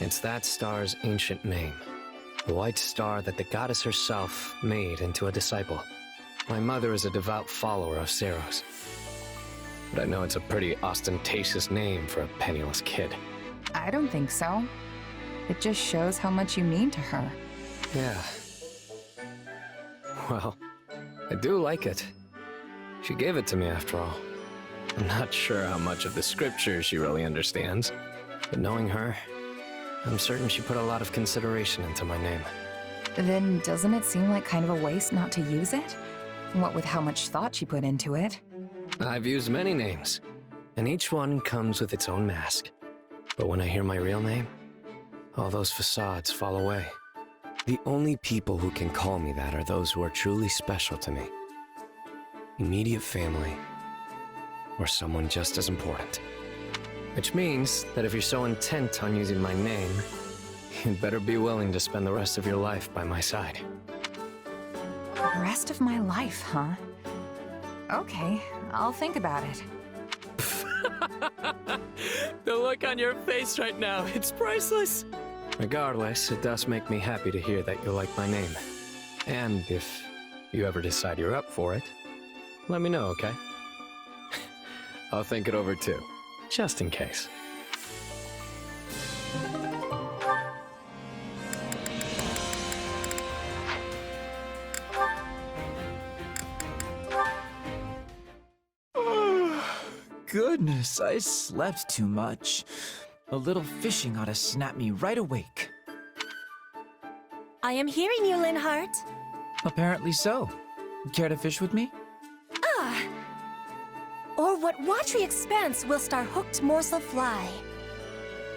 it's that star's ancient name. The white star that the goddess herself made into a disciple. My mother is a devout follower of Seros. But I know it's a pretty ostentatious name for a penniless kid. I don't think so. It just shows how much you mean to her. Yeah. Well, I do like it. She gave it to me after all. I'm not sure how much of the scripture she really understands, but knowing her, I'm certain she put a lot of consideration into my name. Then doesn't it seem like kind of a waste not to use it? What with how much thought she put into it? I've used many names, and each one comes with its own mask. But when I hear my real name, all those facades fall away. The only people who can call me that are those who are truly special to me. Immediate family, or someone just as important. Which means that if you're so intent on using my name, you'd better be willing to spend the rest of your life by my side. The rest of my life, huh? Okay, I'll think about it. The look on your face right now, it's priceless. Regardless, it does make me happy to hear that you like my name. And if you ever decide you're up for it, let me know, okay? I'll think it over too, just in case. Goodness, I slept too much. A little fishing ought to snap me right awake. I am hearing you, Linhart. Apparently so. Care to fish with me? Ah! Or what watery expanse whilst our hooked morsel fly?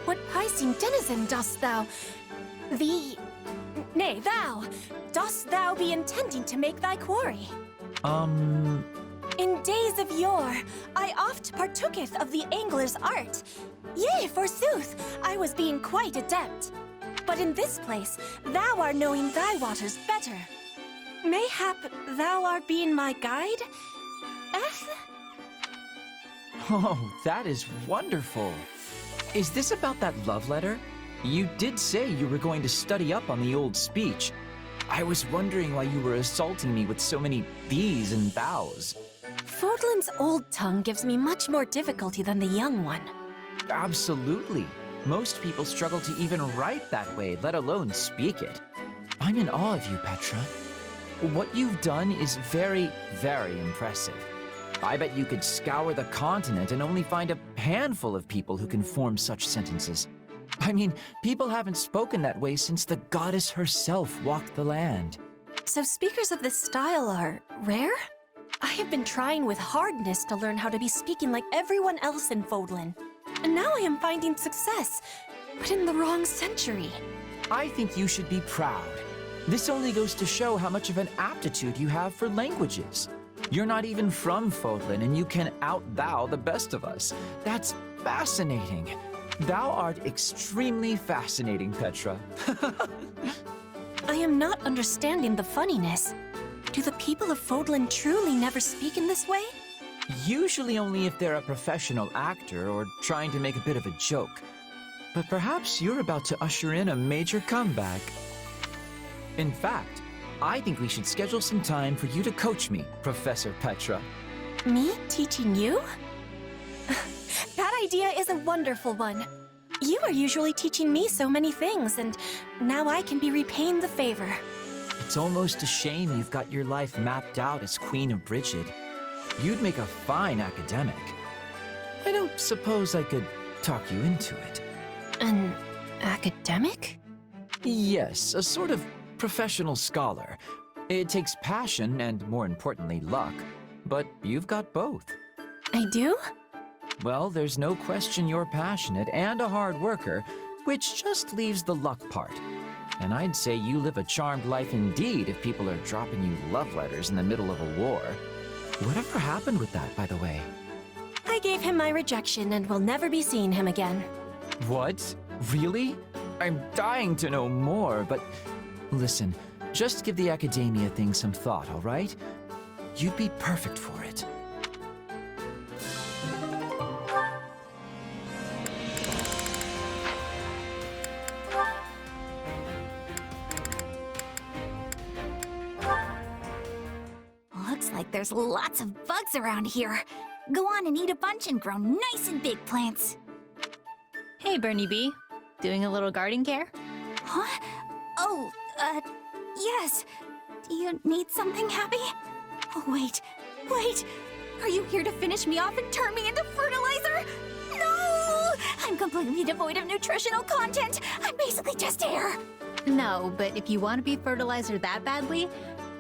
What Piscine denizen dost thou... Nay, thou! Dost thou be intending to make thy quarry? In days of yore, I oft partooketh of the angler's art. Yea, forsooth, I was being quite adept. But in this place, thou art knowing thy waters better. Mayhap thou art being my guide? Oh, that is wonderful. Is this about that love letter? You did say you were going to study up on the old speech. I was wondering why you were assaulting me with so many bees and bows. Fodlan's old tongue gives me much more difficulty than the young one. Absolutely. Most people struggle to even write that way, let alone speak it. I'm in awe of you, Petra. What you've done is very, very impressive. I bet you could scour the continent and only find a handful of people who can form such sentences. I mean, people haven't spoken that way since the goddess herself walked the land. So speakers of this style are rare? I have been trying with hardness to learn how to be speaking like everyone else in Fódlan. And now I am finding success, but in the wrong century. I think you should be proud. This only goes to show how much of an aptitude you have for languages. You're not even from Fódlan, and you can out-thou the best of us. That's fascinating. Thou art extremely fascinating, Petra. I am not understanding the funniness. Do the people of Fódlan truly never speak in this way? Usually only if they're a professional actor or trying to make a bit of a joke. But perhaps you're about to usher in a major comeback. In fact, I think we should schedule some time for you to coach me, Professor Petra. Me teaching you? That idea is a wonderful one. You are usually teaching me so many things, and now I can be repaying the favor. It's almost a shame you've got your life mapped out as Queen of Brigid. You'd make a fine academic. I don't suppose I could talk you into it. An academic? Yes, a sort of professional scholar. It takes passion and, more importantly, luck. But you've got both. I do? Well, there's no question you're passionate and a hard worker, which just leaves the luck part. And I'd say you live a charmed life indeed if people are dropping you love letters in the middle of a war. Whatever happened with that, by the way? I gave him my rejection and will never be seeing him again. What? Really? I'm dying to know more, but listen, just give the academia thing some thought, all right? You'd be perfect for it. Looks like there's lots of bugs around here. Go on and eat a bunch and grow nice and big plants. Hey, Bernie B. Doing a little garden care? Huh? Oh, yes. Do you need something, Happy? Oh, wait. Are you here to finish me off and turn me into fertilizer? No! I'm completely devoid of nutritional content. I'm basically just air. No, but if you want to be fertilizer that badly,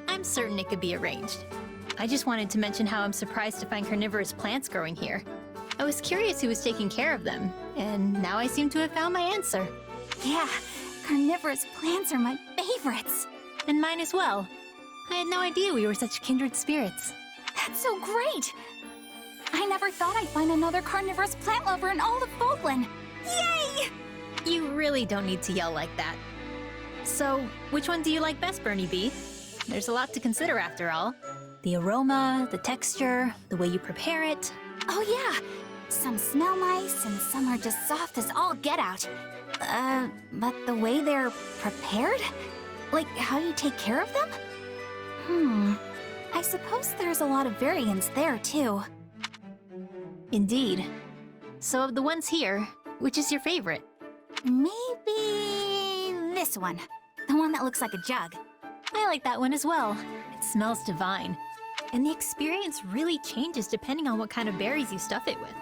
I'm certain it could be arranged. I just wanted to mention how I'm surprised to find carnivorous plants growing here. I was curious who was taking care of them, and now I seem to have found my answer. Yeah, carnivorous plants are my favorites. And mine as well. I had no idea we were such kindred spirits. That's so great! I never thought I'd find another carnivorous plant lover in all of Fódlan. Yay! You really don't need to yell like that. So, which one do you like best, Bernie B? There's a lot to consider after all. The aroma, the texture, the way you prepare it. Oh yeah! Some smell nice and some are just soft as all get out. But the way they're prepared? Like how you take care of them? I suppose there's a lot of variance there too. Indeed. So of the ones here, which is your favorite? Maybe this one. The one that looks like a jug. I like that one as well. It smells divine. And the experience really changes depending on what kind of berries you stuff it with.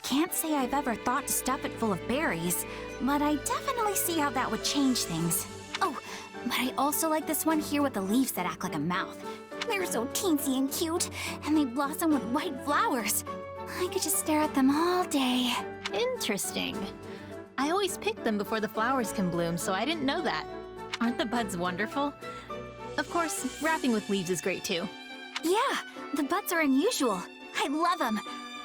Can't say I've ever thought to stuff it full of berries, but I definitely see how that would change things. Oh, but I also like this one here with the leaves that act like a mouth. They're so teensy and cute, and they blossom with white flowers. I could just stare at them all day. Interesting. I always pick them before the flowers can bloom, so I didn't know that. Aren't the buds wonderful? Of course, wrapping with leaves is great too. Yeah, the buds are unusual. I love them.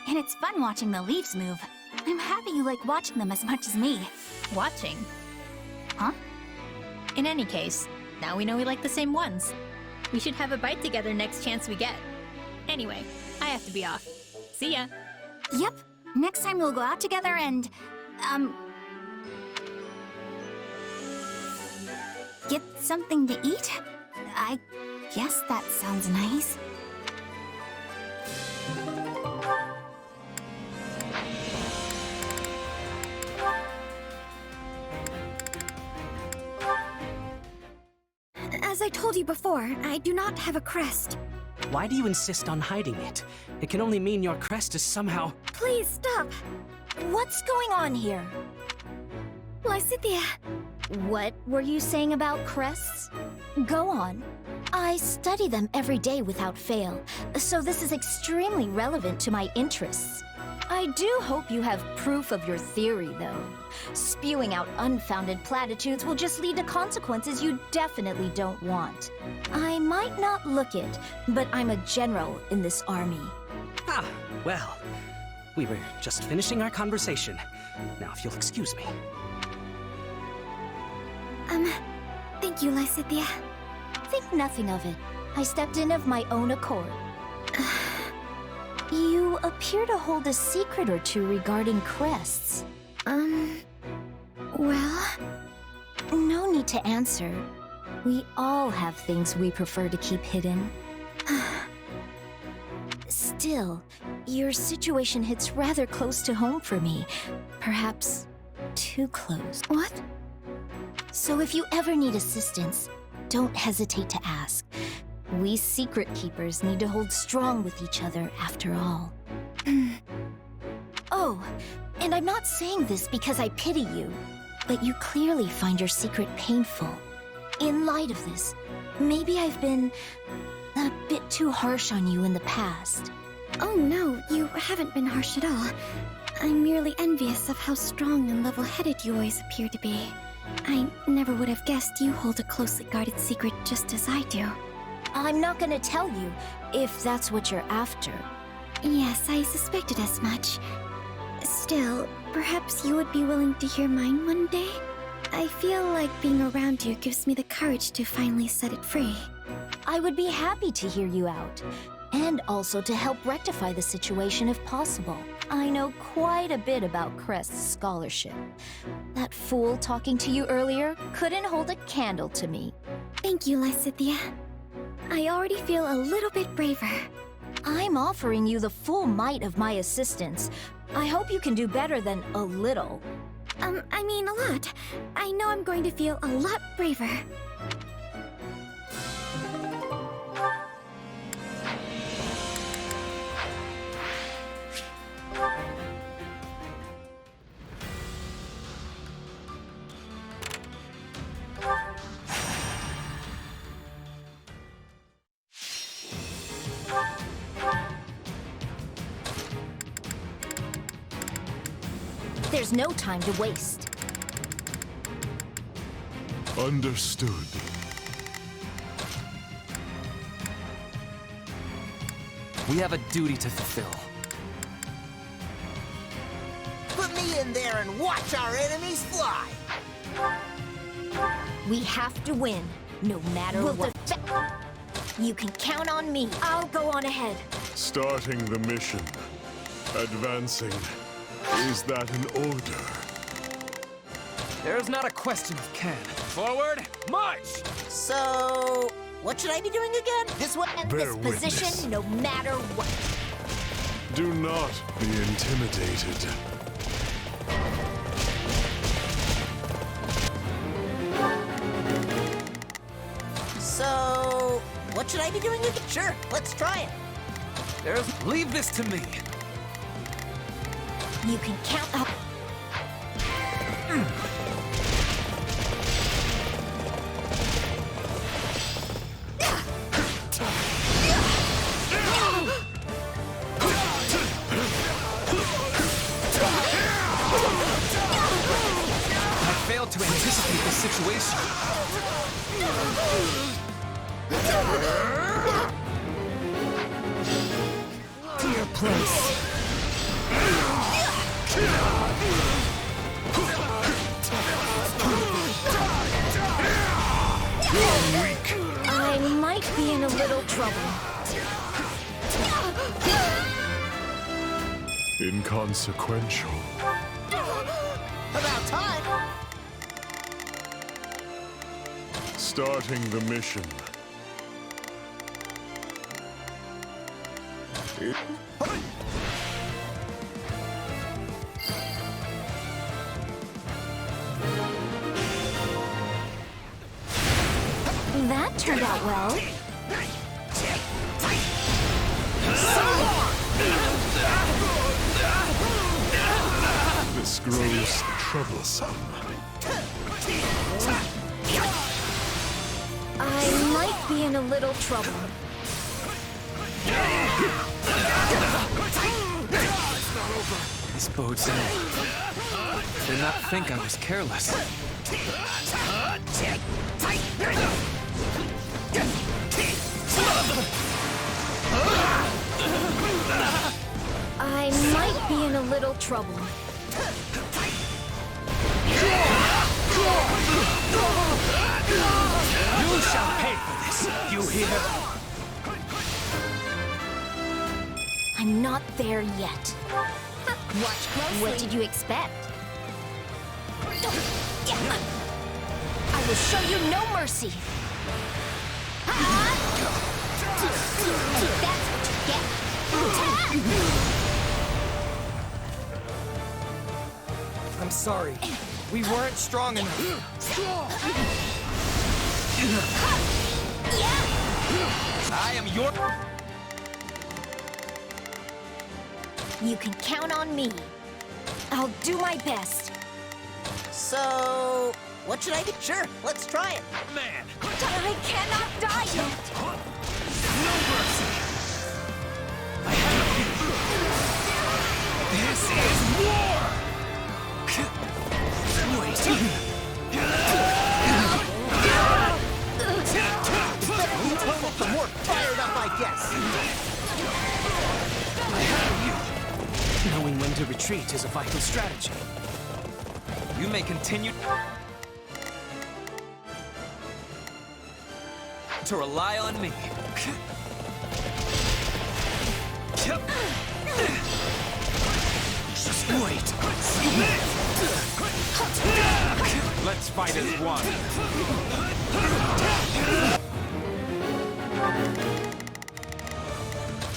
And it's fun watching the leaves move. I'm happy you like watching them as much as me. Watching? Huh? In any case, now we know we like the same ones. We should have a bite together next chance we get. Anyway, I have to be off. See ya. Yep. Next time we'll go out together and, get something to eat? I guess that sounds nice. As I told you before, I do not have a crest. Why do you insist on hiding it? It can only mean your crest is somehow... Please stop! What's going on here? Lysithea. What were you saying about crests? Go on. I study them every day without fail, so this is extremely relevant to my interests. I do hope you have proof of your theory, though. Spewing out unfounded platitudes will just lead to consequences you definitely don't want. I might not look it, but I'm a general in this army. Ah, well, we were just finishing our conversation. Now, if you'll excuse me. Thank you, Lysithea. Think nothing of it. I stepped in of my own accord. You appear to hold a secret or two regarding crests. Well... No need to answer. We all have things we prefer to keep hidden. Still, your situation hits rather close to home for me. Perhaps too close. What? So if you ever need assistance, don't hesitate to ask. We secret keepers need to hold strong with each other after all. Oh, and I'm not saying this because I pity you, but you clearly find your secret painful. In light of this, maybe I've been a bit too harsh on you in the past. Oh no, you haven't been harsh at all. I'm merely envious of how strong and level-headed you always appear to be. I never would have guessed you hold a closely guarded secret just as I do. I'm not gonna tell you, if that's what you're after. Yes, I suspected as much. Still, perhaps you would be willing to hear mine one day? I feel like being around you gives me the courage to finally set it free. I would be happy to hear you out, and also to help rectify the situation if possible. I know quite a bit about Crest's scholarship. That fool talking to you earlier couldn't hold a candle to me. Thank you, Lysithea. I already feel a little bit braver. I'm offering you the full might of my assistance. I hope you can do better than a little. I mean a lot. I know I'm going to feel a lot braver. There's no time to waste. Understood. We have a duty to fulfill. Put me in there and watch our enemies fly! We have to win, no matter what. You can count on me. I'll go on ahead. Starting the mission. Advancing. Is that an order? There's not a question of can. Forward, march! So... what should I be doing again? This one and this position, no matter what. Do not be intimidated. So... what should I be doing again? Sure, let's try it. Leave this to me. You can count up. I failed to anticipate the situation. To your place. You're weak. I might be in a little trouble. Inconsequential. About time! Starting the mission. That turned out well. This grows troublesome. I might be in a little trouble. It's not over. This bodes ill. Did not think I was careless. I might be in a little trouble. You shall pay for this, you hear? I'm not there yet. Watch closely. What did you expect? I will show you no mercy. That's what you get. I'm sorry. We weren't strong enough. I am your... You can count on me. I'll do my best. So, what should I do? Sure, let's try it. Man! I cannot die yet. No mercy! I have you! This is war! Wait! The more fired up, I guess. I have you! Knowing when to retreat is a vital strategy. You may continue to rely on me. Just wait. Let's fight as one.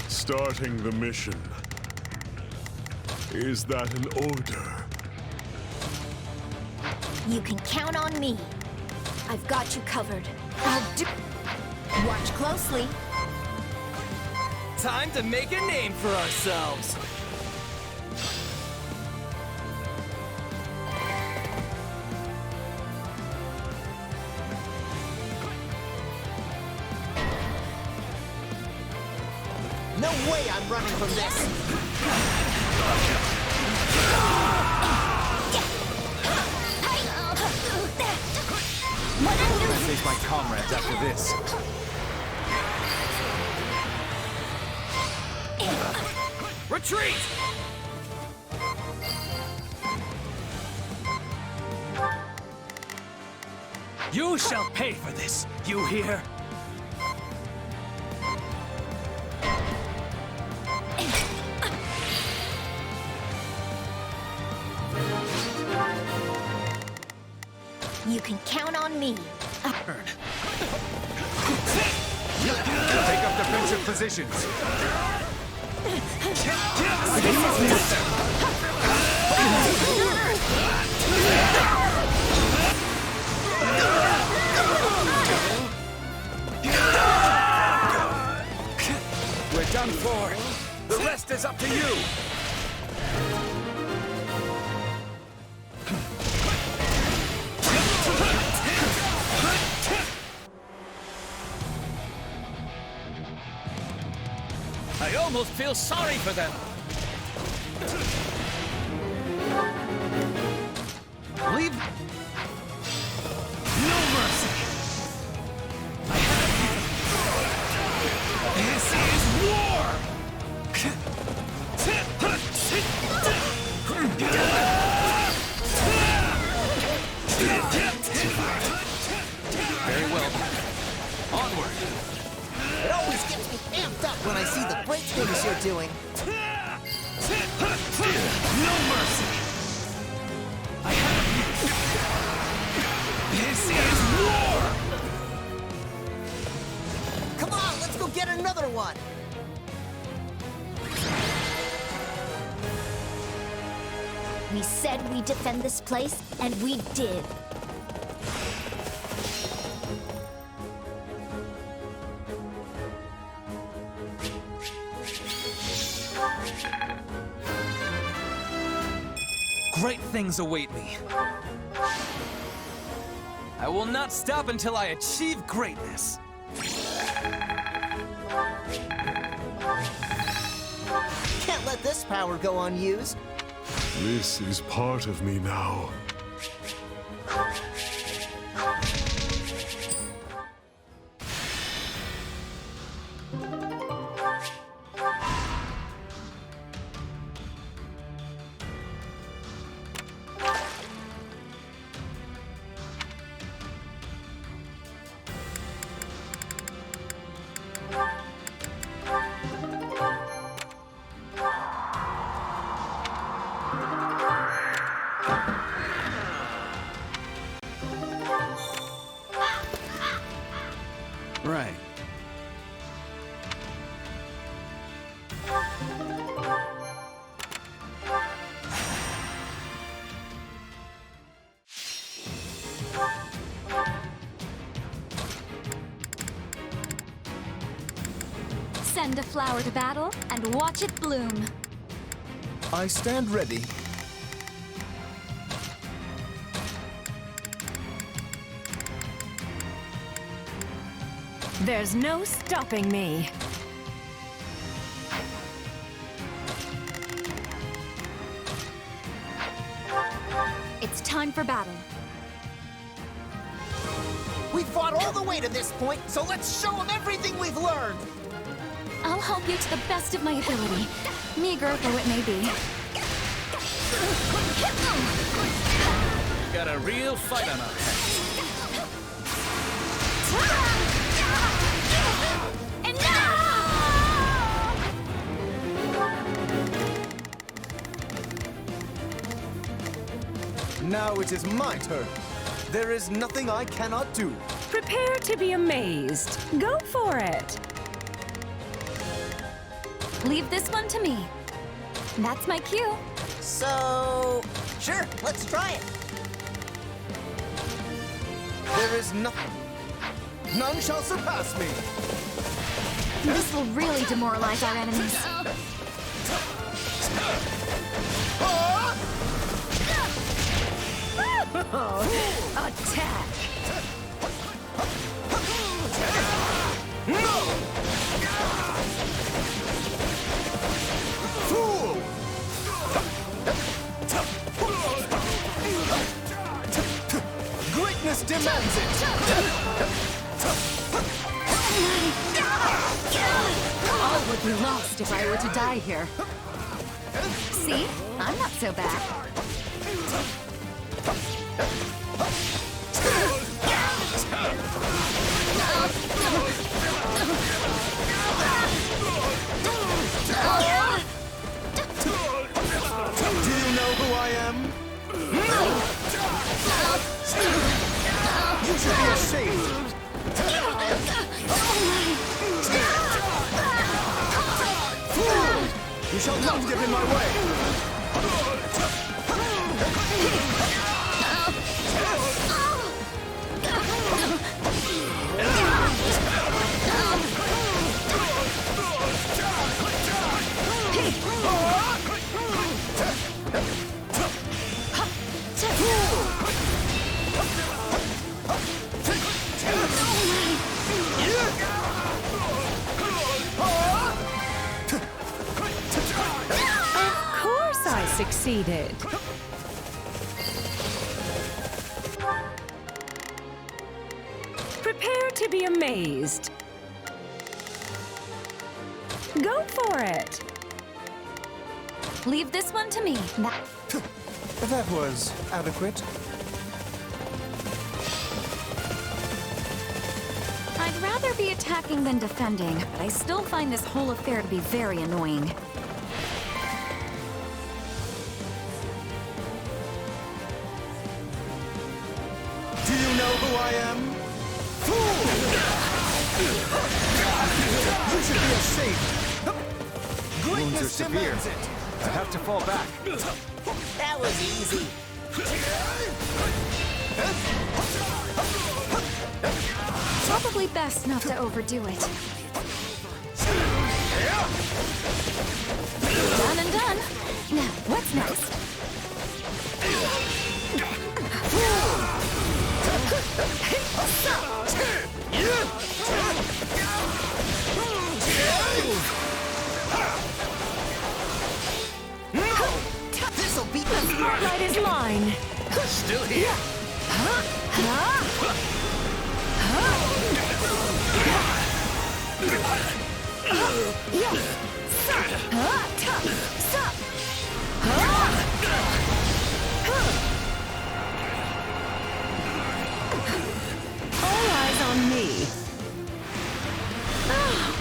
Starting the mission. Is that an order? You can count on me. I've got you covered. I'll do... Watch closely. Time to make a name for ourselves. No way I'm running from this. I'm gonna face my comrades after this. Retreat! You shall pay for this, you hear? You can count on me. Take up defensive positions. We're done for. The rest is up to you. I almost feel sorry for them. Leave. No mercy. I have you. This is war. Very well. Onward. It always gets me amped up when I see the great things you're doing. No mercy. I have you. This is war. Come on, let's go get another one. We said we'd defend this place, and we did. Great things await me. I will not stop until I achieve greatness. Can't let this power go unused. This is part of me now. Right. Send a flower to battle and watch it bloom. I stand ready. There's no stopping me. It's time for battle. We fought all the way to this point, so let's show them everything we've learned! I'll help you to the best of my ability, meager though it may be. Got a real fight on our hands. Now it is my turn. There is nothing I cannot do. Prepare to be amazed. Go for it. Leave this one to me. That's my cue. So... sure, let's try it. There is nothing. None shall surpass me. This will really demoralize our enemies. Attack! Fool! Greatness demands it! All would be lost if I were to die here. See? I'm not so bad. Do you know who I am? You should be ashamed! Fool! You shall not get in my way! Succeeded. Prepare to be amazed. Go for it. Leave this one to me. That was adequate. I'd rather be attacking than defending, but I still find this whole affair to be very annoying. Who I am? Fool! You should be ashamed! Wounds are severe. I have to fall back. That was easy. Probably best not to overdo it. Done and done. Now, what's next? This'll beat spotlight is mine. Still here. All eyes on me.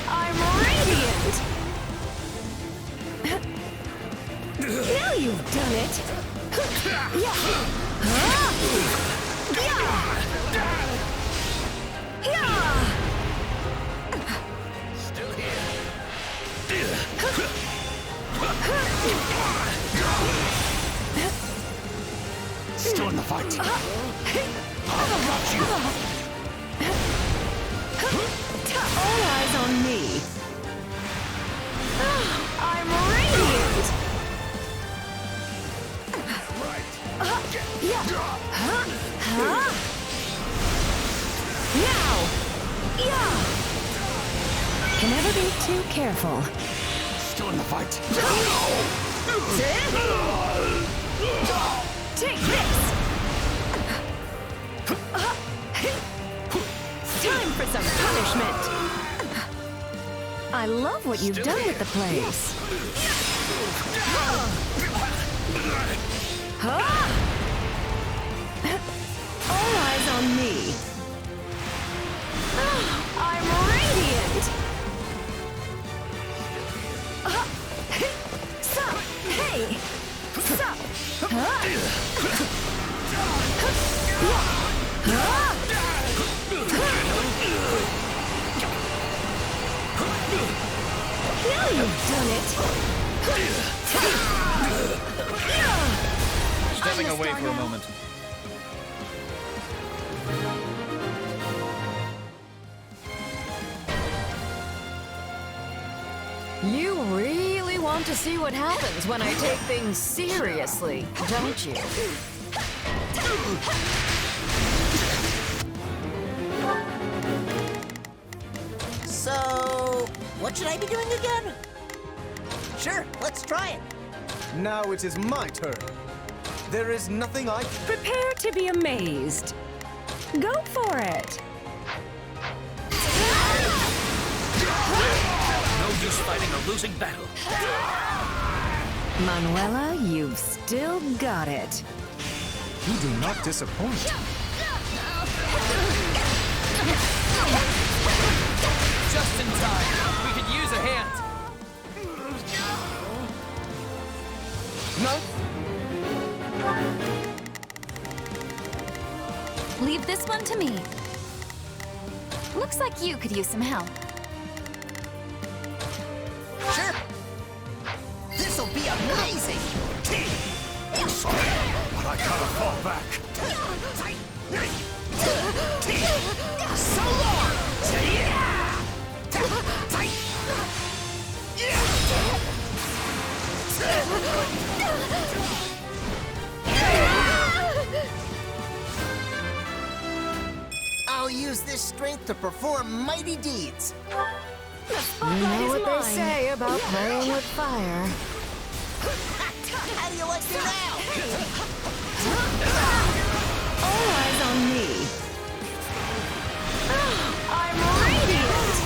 I'm radiant. Now you've done it. Still here. Still in the fight. All eyes on me. I'm radiant. Now. Can never be too careful. Still in the fight. Take this. Time for some punishment. I love what you've done with the place. All eyes on me. I'm radiant. Hey. Now you've done it. Stepping away for a moment. You really want to see what happens when I take things seriously, don't you? So, what should I be doing again? Sure, let's try it. Now it is my turn. There is nothing I... Prepare to be amazed. Go for it. No use fighting a losing battle. Manuela, you've still got it. You do not disappoint. Just in time. We could use a hand. No? Leave this one to me. Looks like you could use some help. Sure. This'll be amazing. But I gotta fall back. So long. I'll use this strength to perform mighty deeds. You know what they say about playing with fire. How do you like me now? All eyes on me. I'm radiant.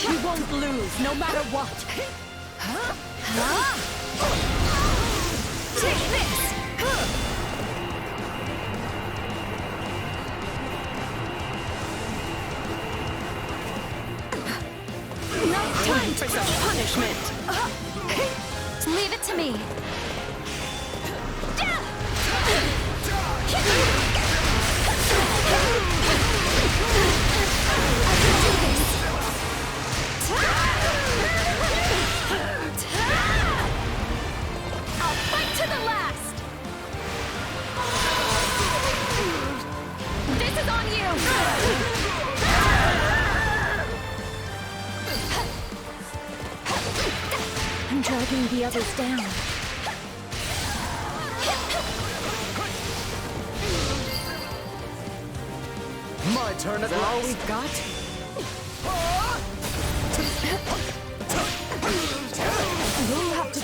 You won't lose, no matter what. Take this. Time for some punishment. Leave it to me. I'll fight to the last. This is on you. I'm dragging the others down. My turn at Is that all last. we've got?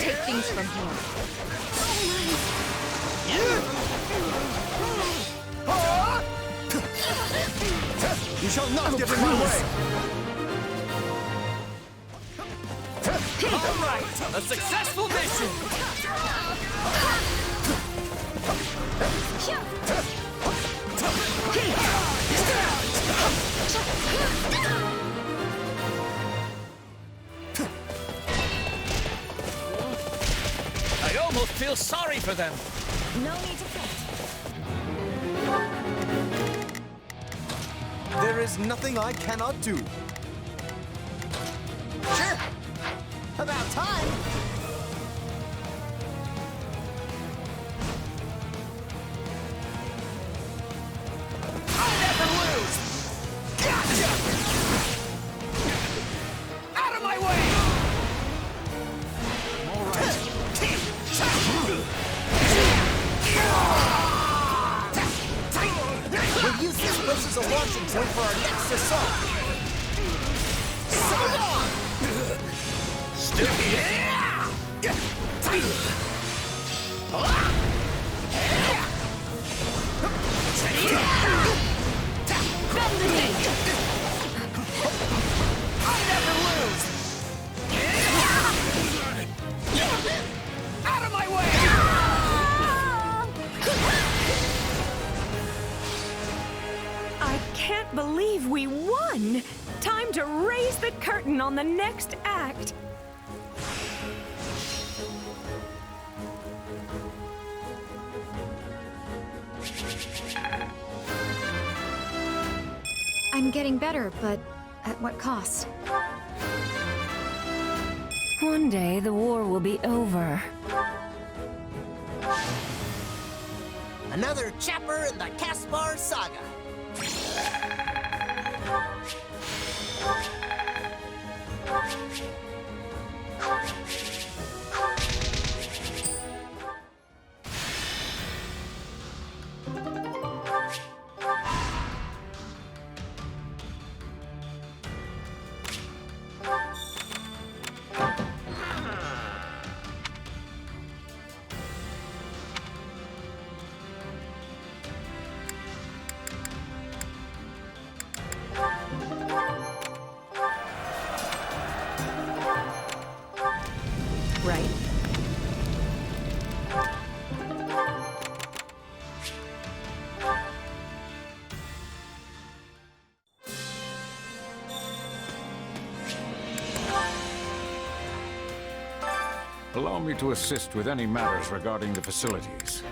take things from here. You shall not get in my way! All right, a successful mission! I almost feel sorry for them. No need to fret. There is nothing I cannot do. Sure. About time. I'll never lose! Gotcha! Out of my way! All right. We'll use this place as a launching point for our next assault. So long! Still here! I never lose! Out of my way! I can't believe we won! Time to raise the curtain on the next act! I'm getting better, but at what cost? One day the war will be over. Another chapter in the Caspar saga. Right. Allow me to assist with any matters regarding the facilities.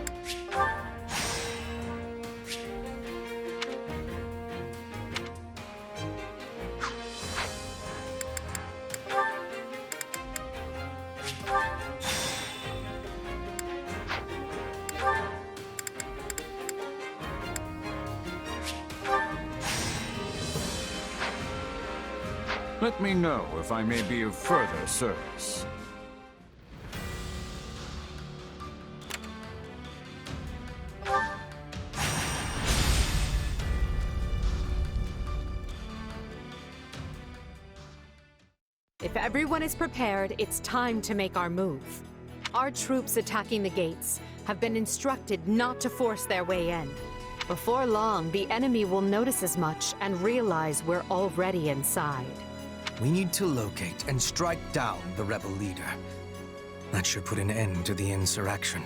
Let me know if I may be of further service. If everyone is prepared, it's time to make our move. Our troops attacking the gates have been instructed not to force their way in. Before long, the enemy will notice as much and realize we're already inside. We need to locate and strike down the rebel leader. That should put an end to the insurrection.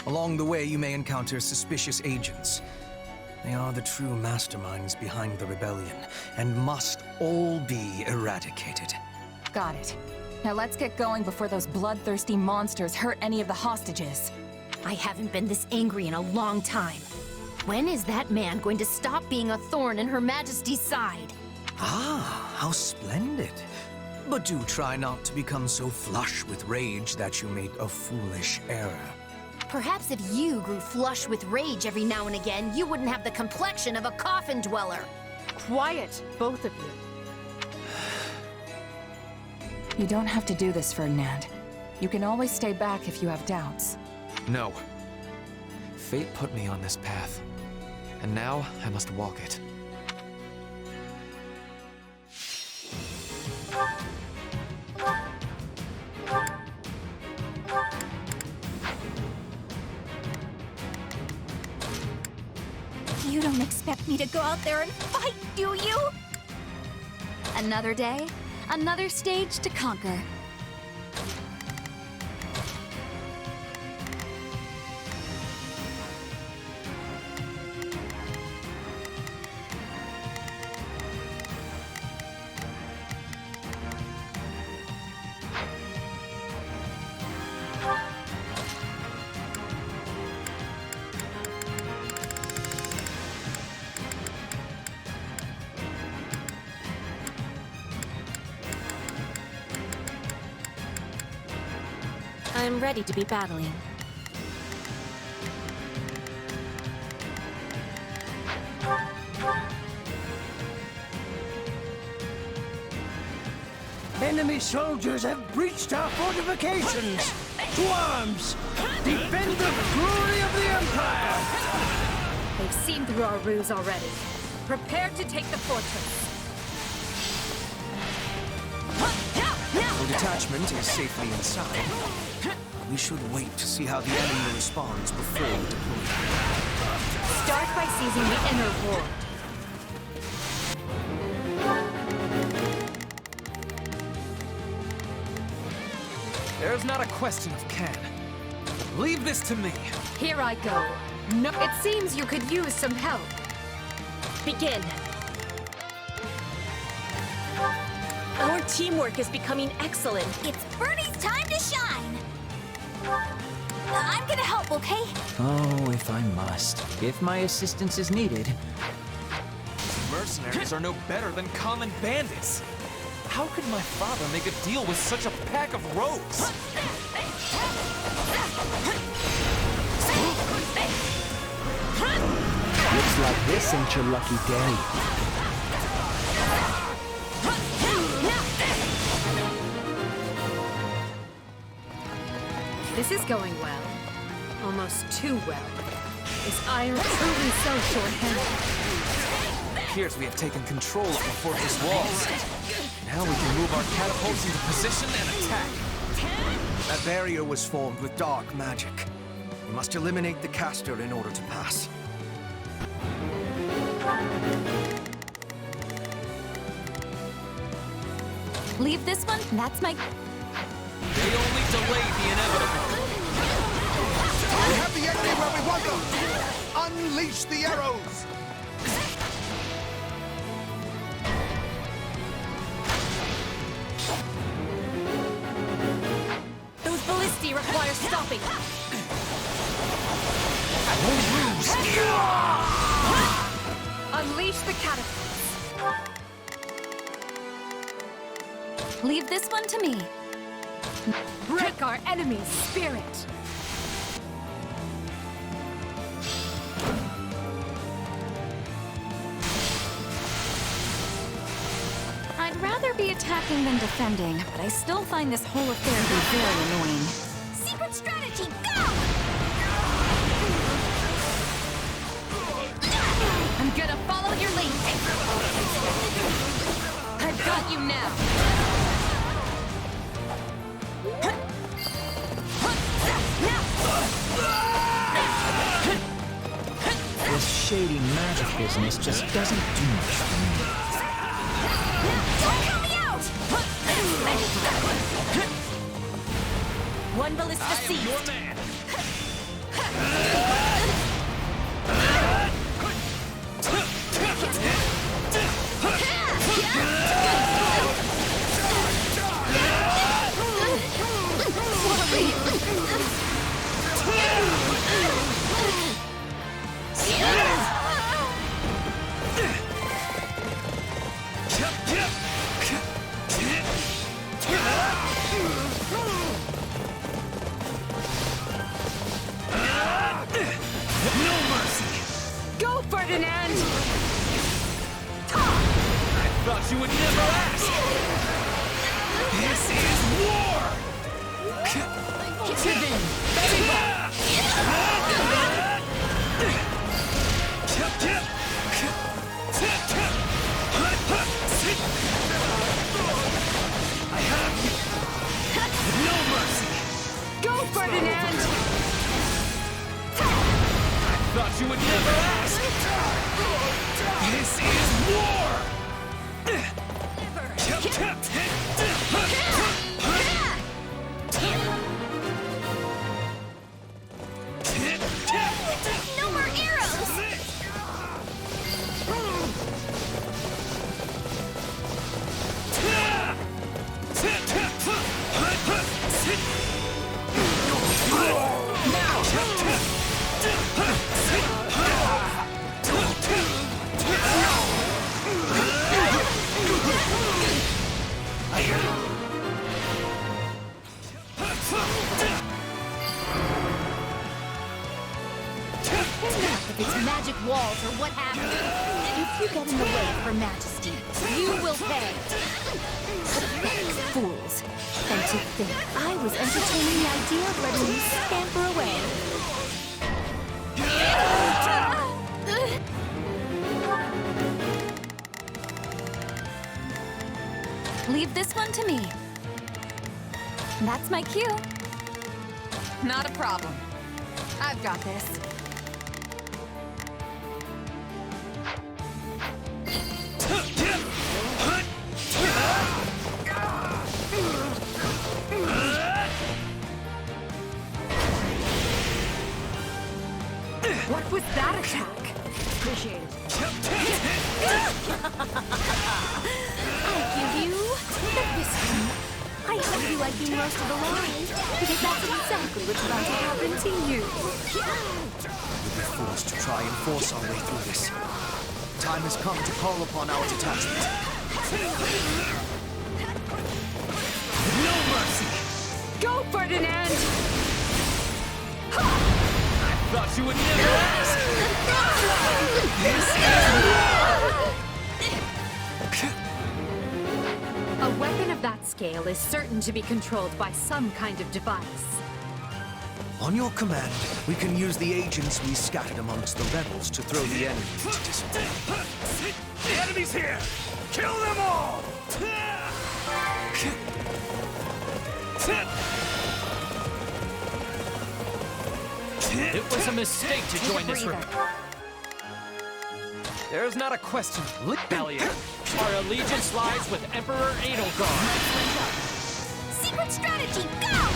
Along the way, you may encounter suspicious agents. They are the true masterminds behind the rebellion, and must all be eradicated. Got it. Now let's get going before those bloodthirsty monsters hurt any of the hostages. I haven't been this angry in a long time. When is that man going to stop being a thorn in Her Majesty's side? Ah, how splendid. But do try not to become so flush with rage that you make a foolish error. Perhaps if you grew flush with rage every now and again, you wouldn't have the complexion of a coffin dweller. Quiet, both of you. You don't have to do this, Ferdinand. You can always stay back if you have doubts. No. Fate put me on this path, and now I must walk it. You don't expect me to go out there and fight, do you? Another day, another stage to conquer. I'm ready to be battling. Enemy soldiers have breached our fortifications! To arms! Defend the glory of the Empire! They've seen through our ruse already. Prepare to take the fortress. The detachment is safely inside. We should wait to see how the enemy responds before we deploy. Start by seizing the inner ward. There's not a question of can. Leave this to me. Here I go. No, it seems you could use some help. Begin. Our teamwork is becoming excellent. It's Bernie's time to shine! I'm gonna help, okay? Oh, if I must. If my assistance is needed. These mercenaries are no better than common bandits. How could my father make a deal with such a pack of rogues? Looks like this ain't your lucky day. This is going well. Almost too well. Is iron truly so short-handed? It appears we have taken control of the fortress walls. Now we can move our catapults into position and attack. That barrier was formed with dark magic. We must eliminate the caster in order to pass. Leave this one, that's my... They only delay the inevitable. We have the enemy where we want them! Unleash the arrows! Those ballistae require stopping. Unleash the catapults. Leave this one to me. Break our enemy's spirit. I'd rather be attacking than defending, but I still find this whole affair to be very annoying. Secret strategy, go! I'm gonna follow your lead. I've got you now. This shady magic business just doesn't do much for me. Don't help me out! One ballista seized. Your man. No mercy! Go, Ferdinand! I thought you would never ask! This is war! To them! Very well! I have you! No mercy! Go, Ferdinand! I thought you would never ask! This is war! No more arrows! If it's magic walls or what have you, if you get in the way of Her Majesty, you will pay. Fools. And to think I was entertaining the idea of letting you scamper away. Leave this one to me. That's my cue. Not a problem. I've got this. What was that attack? Appreciate it. I'll give you the piston. I hope you like being roasted alive, because that's exactly what's about to happen to you. We'll be forced to try and force our way through this. Time has come to call upon our detachment. No mercy! Go, Ferdinand! Thought you would never ask! A weapon of that scale is certain to be controlled by some kind of device. On your command, we can use the agents we scattered amongst the rebels to throw the enemy into disarray. The enemy's here! Kill them all! It was a mistake to join this rebellion. There is not a question, rebellion. Our allegiance lies with Emperor Edelgard. Secret strategy, go!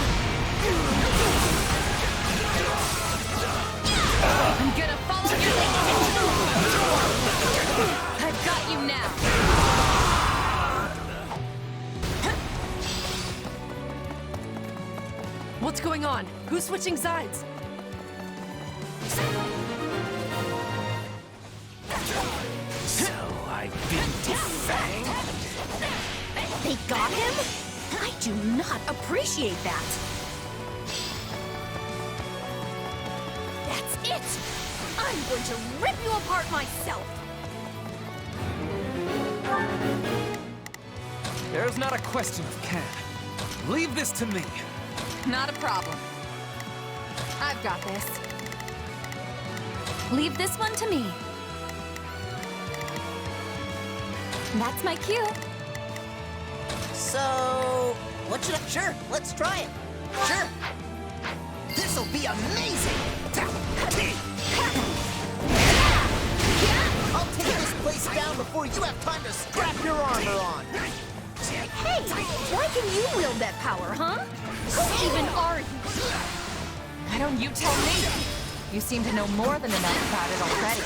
I'm gonna follow your lead. I've got you now. What's going on? Who's switching sides? So I've been defanged. They got him? I do not appreciate that. That's it! I'm going to rip you apart myself! There's not a question of can. Leave this to me. Not a problem. I've got this. Leave this one to me. That's my cue. So, what should I... Sure, let's try it. Sure. This'll be amazing. I'll take this place down before you have time to strap your armor on. Hey, why can you wield that power, huh? Who even are you? Why don't you tell me? You seem to know more than enough about it already.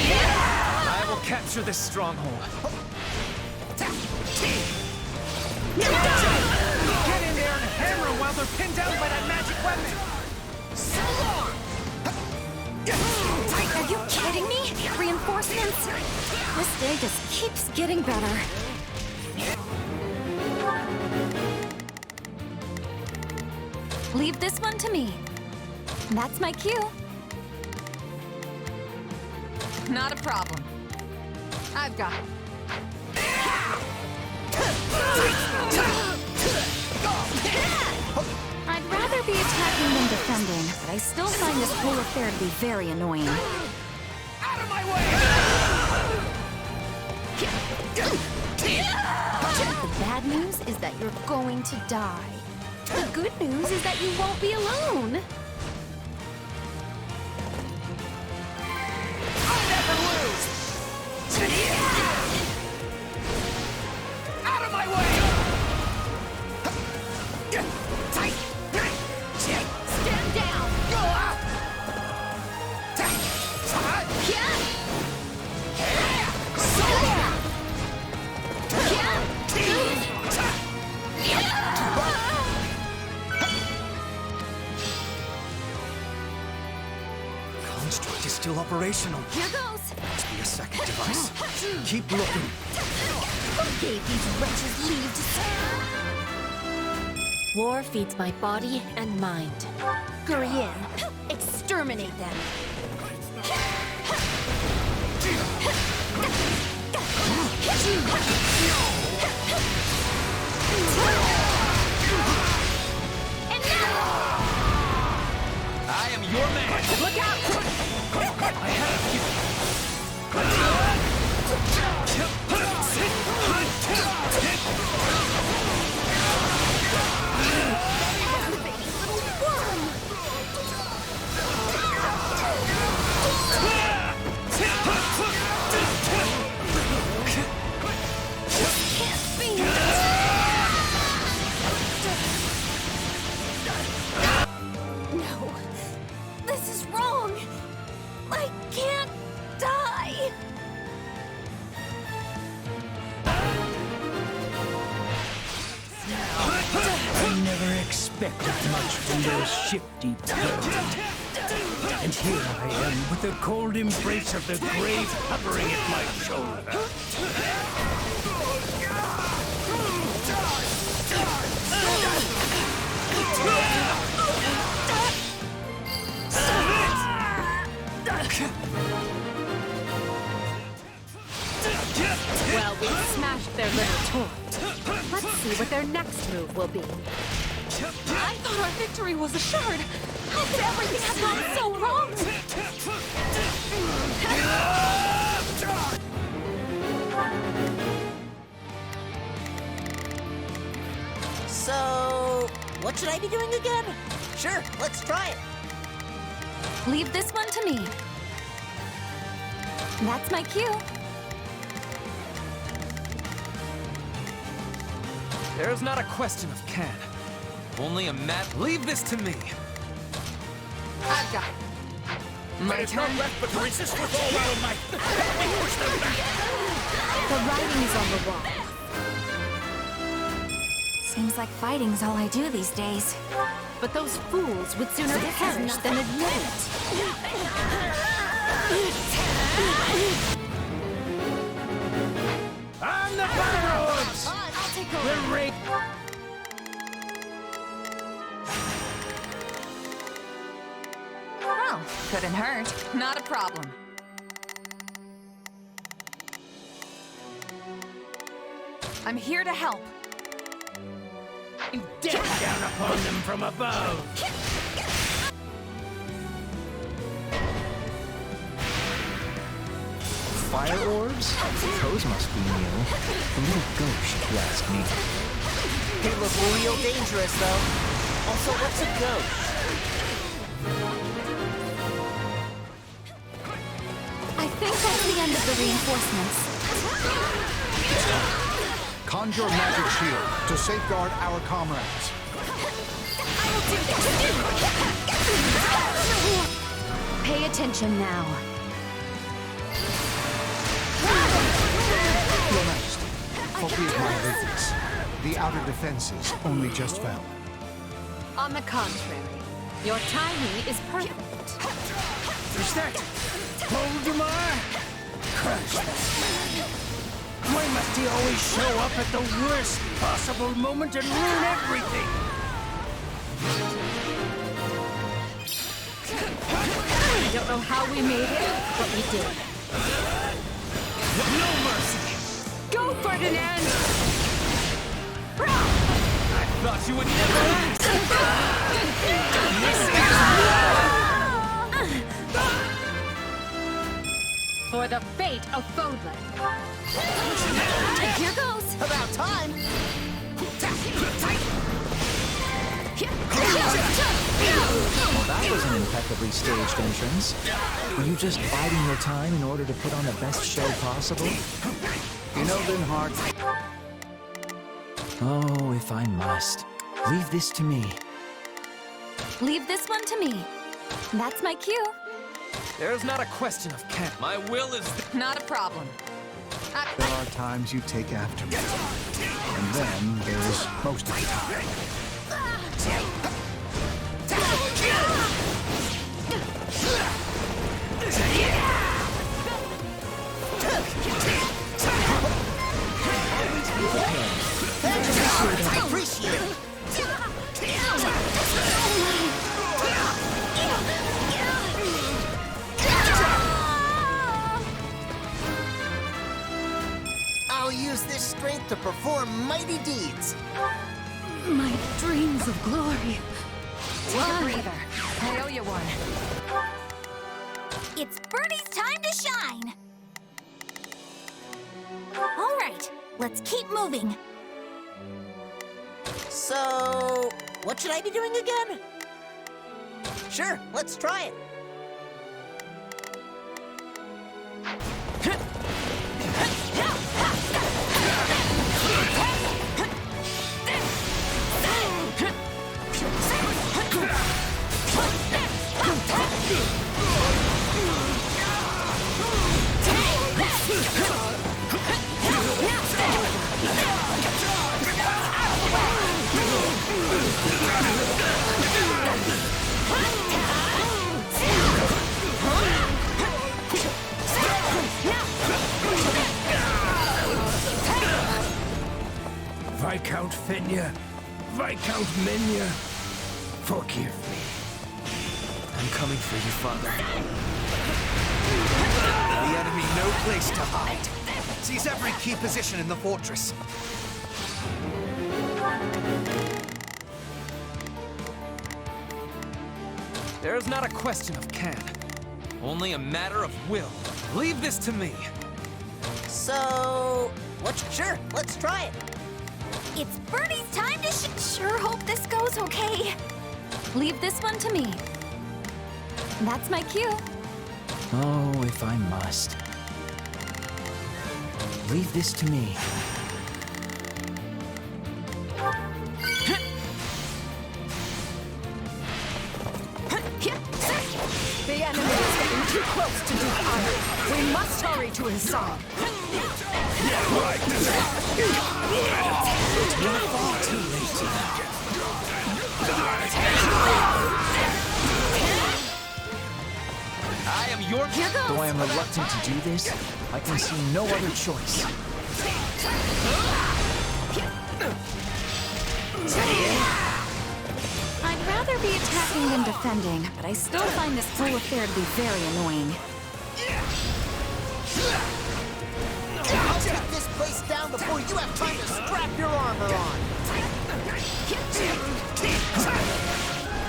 I will capture this stronghold. Get in there and hammer them while they're pinned down by that magic weapon! So long! Are you kidding me? Reinforcements? This day just keeps getting better. Leave this one to me. That's my cue. Not a problem. I've got it. I'd rather be attacking than defending, but I still find this whole affair to be very annoying. Out of my way! The bad news is that you're going to die. The good news is that you won't be alone. Stand down! Go up! Construct is still operational. Here goes! Must be a second device. Keep looking. Who gave these wretches leave to serve? War feeds my body and mind. Hurry in. Exterminate them. And now! I am your man! Look out! I have you! No, this is wrong. I can't die. I never expected much from those shifty turds. And here I am with the cold embrace of the grave hovering at my shoulder. Well, we smashed their little toy. Let's see what their next move will be. I thought our victory was assured. How could everything have gone so wrong? So, what should I be doing again? Sure, let's try it. Leave this one to me. That's my cue. There's not a question of can. Only a mat. Leave this to me. I've got it. My turn. Left but to resist with all our might. Help me push them back. The writing is on the wall. Seems like fighting's all I do these days. But those fools would sooner perish than admit it. On the fireworks! I'll take over. We're ready. Well, couldn't hurt. Not a problem. I'm here to help. Death down upon them from above. Fire orbs? Those must be new. A little gauche, if you ask me. They look real dangerous, though. Also, what's a ghost? I think that's the end of the reinforcements. Conjure magic shield to safeguard our comrades. Pay attention now. Your Majesty, forgive my lateness. The outer defenses only just fell. On the contrary, your timing is perfect. Is that Voldemar? Crush that man. Why must he always show up at the worst possible moment and ruin everything? I don't know how we made it, but we did. No mercy! Go, Ferdinand! I thought you would never last! For the fate of Fodlan. Here goes. About time. Well, that was an impeccably staged entrance. Were you just biding your time in order to put on the best show possible? You know, Linhardt, Oh, if I must. Leave this to me. Leave this one to me. That's my cue. There's not a question of can. My will is... Not a problem. There are times you take after me, and then there's most of the time. I appreciate it. I'll use this strength to perform mighty deeds. My dreams of glory. Take a breather. I owe you one. It's Bernie's time to shine! All right, let's keep moving. So, what should I be doing again? Sure, let's try it. Viscount Fenya, Viscount Menya, forgive me. I'm coming for you, Father. The enemy no place to hide. Seize every key position in the fortress. There's not a question of can. Only a matter of will. Leave this to me. So, sure, let's try it. It's Bernie's time to sure hope this goes okay. Leave this one to me. That's my cue. Oh, if I must. Leave this to me. The enemy is getting too close to Duke Iron. We must hurry to his side. You're far too late now. I am your... Though I am reluctant to do this, I can see no other choice. I'd rather be attacking than defending, but I still find this whole affair to be very annoying. I'll take this place down before you have time to strap your armor on.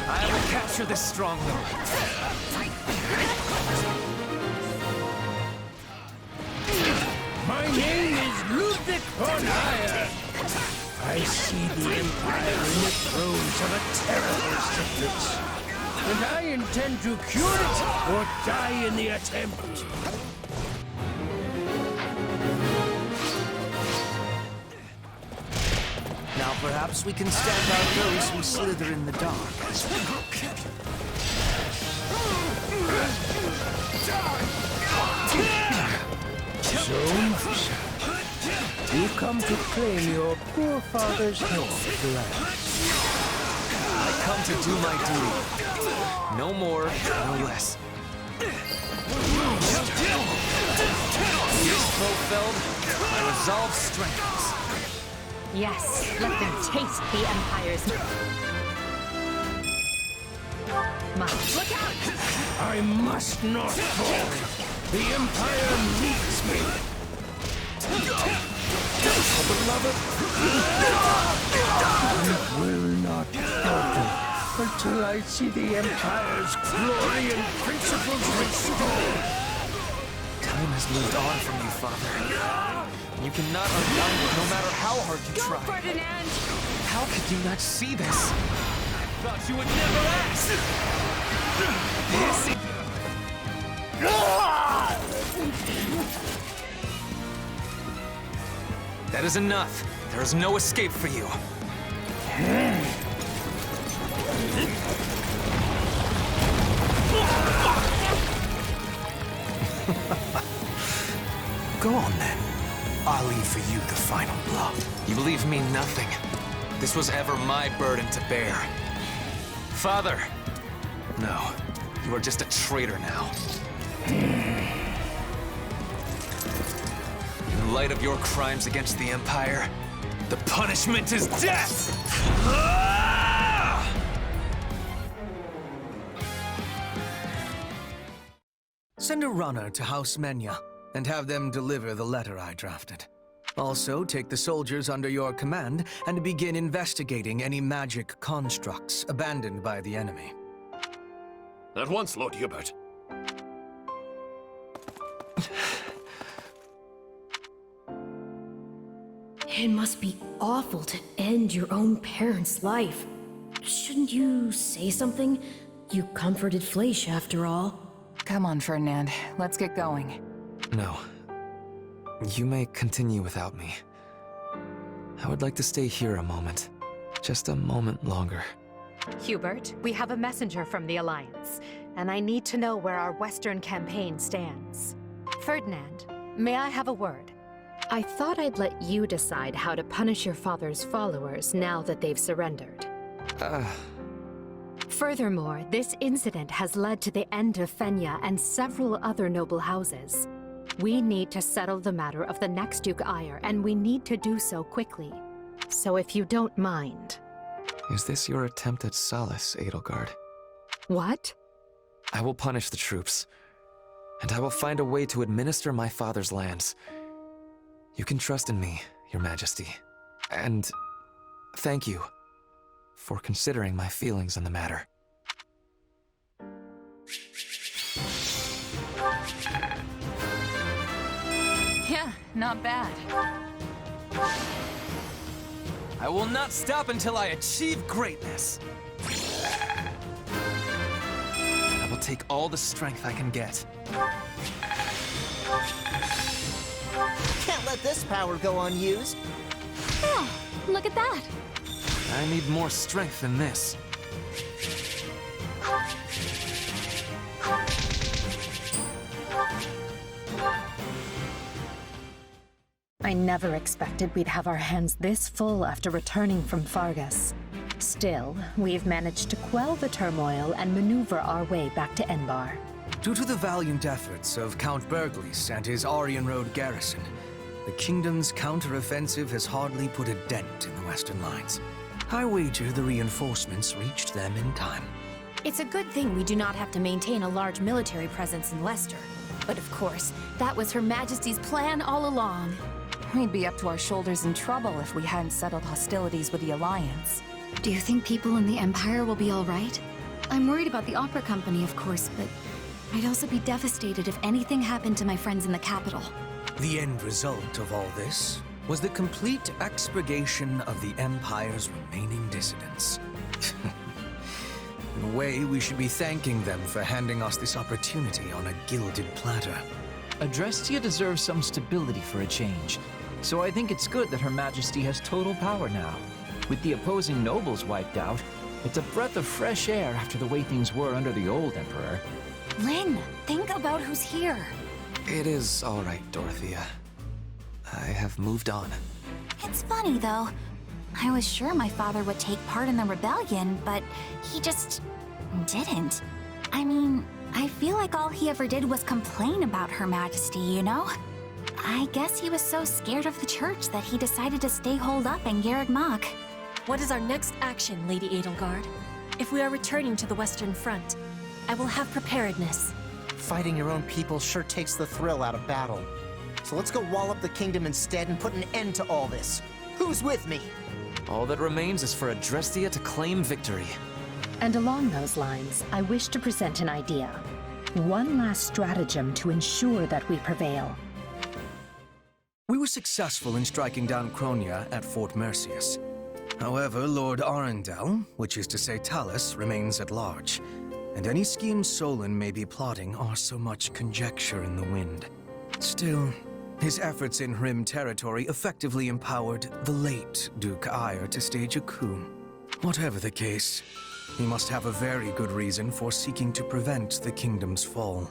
I will capture this stronghold. My name is Ludwig von Eyre. I see the Empire in the throes of a terrible sickness. And I intend to cure it or die in the attempt. Now perhaps we can stand out those who slither in the dark. So, you've come to claim your poor father's health, I come to do my duty. No more, no less. This Feld, my resolve strengthens. Yes, let them taste the Empire's... Look out! I must not fall. The Empire needs me. Beloved, I will not falter until I see the Empire's glory and principles restored. Time has moved on from you, Father. You cannot unwind it no matter how hard you try. Ferdinand! How could you not see this? I thought you would never ask! That is enough. There is no escape for you. Go on then. I'll leave for you the final blow. You believe me nothing. This was ever my burden to bear. Father! No, you are just a traitor now. In light of your crimes against the Empire, the punishment is death! Send a runner to House Menya and have them deliver the letter I drafted. Also, take the soldiers under your command and begin investigating any magic constructs abandoned by the enemy. At once, Lord Hubert. It must be awful to end your own parents' life. Shouldn't you say something? You comforted Fleisch, after all. Come on, Ferdinand. Let's get going. No. You may continue without me. I would like to stay here a moment. Just a moment longer. Hubert, we have a messenger from the Alliance, and I need to know where our Western campaign stands. Ferdinand, may I have a word? I thought I'd let you decide how to punish your father's followers now that they've surrendered. Furthermore, this incident has led to the end of Fenya and several other noble houses. We need to settle the matter of the next Duke Ire, and we need to do so quickly. So if you don't mind... Is this your attempt at solace, Edelgard? What? I will punish the troops, and I will find a way to administer my father's lands. You can trust in me, Your Majesty. And thank you for considering my feelings in the matter. Yeah, not bad. I will not stop until I achieve greatness. I will take all the strength I can get. Can't let this power go unused. Oh, look at that. I need more strength than this. I never expected we'd have our hands this full after returning from Fargus. Still, we've managed to quell the turmoil and maneuver our way back to Enbar. Due to the valiant efforts of Count Berglis and his Aryan Road garrison, the kingdom's counter-offensive has hardly put a dent in the western lines. I wager the reinforcements reached them in time. It's a good thing we do not have to maintain a large military presence in Leicester. But of course, that was Her Majesty's plan all along. We'd be up to our shoulders in trouble if we hadn't settled hostilities with the Alliance. Do you think people in the Empire will be all right? I'm worried about the opera company, of course, but I'd also be devastated if anything happened to my friends in the capital. The end result of all this was the complete expurgation of the Empire's remaining dissidents. In a way, we should be thanking them for handing us this opportunity on a gilded platter. Adrestia deserves some stability for a change, so I think it's good that Her Majesty has total power now. With the opposing nobles wiped out, it's a breath of fresh air after the way things were under the old Emperor. Lynn, think about who's here. It is all right, Dorothea. I have moved on. It's funny, though. I was sure my father would take part in the rebellion, but he just didn't. I mean, I feel like all he ever did was complain about Her Majesty, you know? I guess he was so scared of the church that he decided to stay holed up in Garreg Mach. What is our next action, Lady Edelgard? If we are returning to the Western Front, I will have preparedness. Fighting your own people sure takes the thrill out of battle. So let's go wall up the kingdom instead and put an end to all this. Who's with me? All that remains is for Adrestia to claim victory. And along those lines, I wish to present an idea. One last stratagem to ensure that we prevail. We were successful in striking down Cronia at Fort Mercius. However, Lord Arundel, which is to say Talus, remains at large, and any schemes Solon may be plotting are so much conjecture in the wind. Still, his efforts in Rim territory effectively empowered the late Duke Ire to stage a coup. Whatever the case, he must have a very good reason for seeking to prevent the kingdom's fall.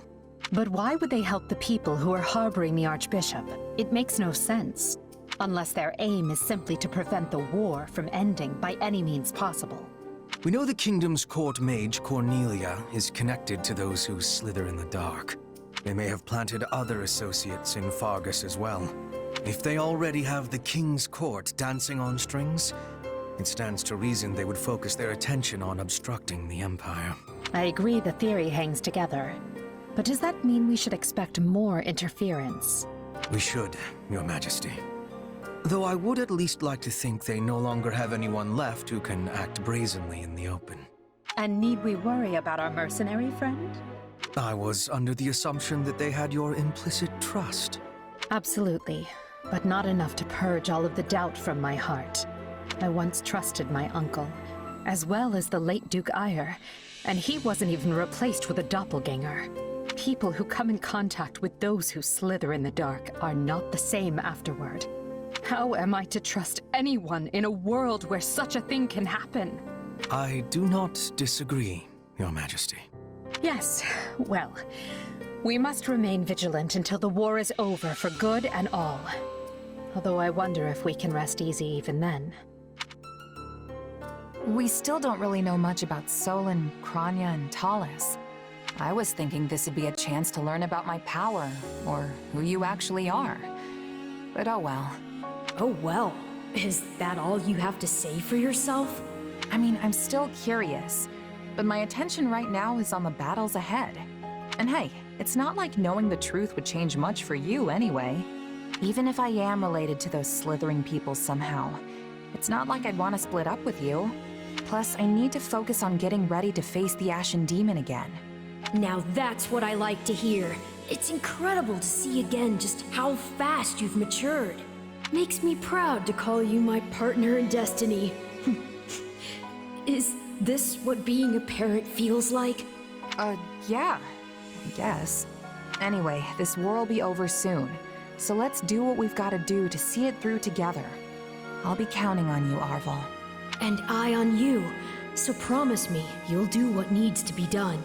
But why would they help the people who are harboring the Archbishop? It makes no sense. Unless their aim is simply to prevent the war from ending by any means possible. We know the kingdom's court mage, Cornelia, is connected to those who slither in the dark. They may have planted other associates in Fargus as well. If they already have the king's court dancing on strings, it stands to reason they would focus their attention on obstructing the Empire. I agree the theory hangs together. But does that mean we should expect more interference? We should, Your Majesty. Though I would at least like to think they no longer have anyone left who can act brazenly in the open. And need we worry about our mercenary friend? I was under the assumption that they had your implicit trust. Absolutely, but not enough to purge all of the doubt from my heart. I once trusted my uncle, as well as the late Duke Eyre, and he wasn't even replaced with a doppelganger. People who come in contact with those who slither in the dark are not the same afterward. How am I to trust anyone in a world where such a thing can happen? I do not disagree, Your Majesty. Yes, well, we must remain vigilant until the war is over for good and all. Although I wonder if we can rest easy even then. We still don't really know much about Solon, Kranya, and Tallis. I was thinking this would be a chance to learn about my power, or who you actually are. But oh well. Oh well. Is that all you have to say for yourself? I mean, I'm still curious, but my attention right now is on the battles ahead. And hey, it's not like knowing the truth would change much for you anyway. Even if I am related to those slithering people somehow, it's not like I'd want to split up with you. Plus, I need to focus on getting ready to face the Ashen Demon again. Now that's what I like to hear. It's incredible to see again just how fast you've matured. Makes me proud to call you my partner in destiny. Is this what being a parent feels like? Yeah, I guess. Anyway, this war will be over soon, so let's do what we've got to do to see it through together. I'll be counting on you, Arvel. And I on you, so promise me you'll do what needs to be done.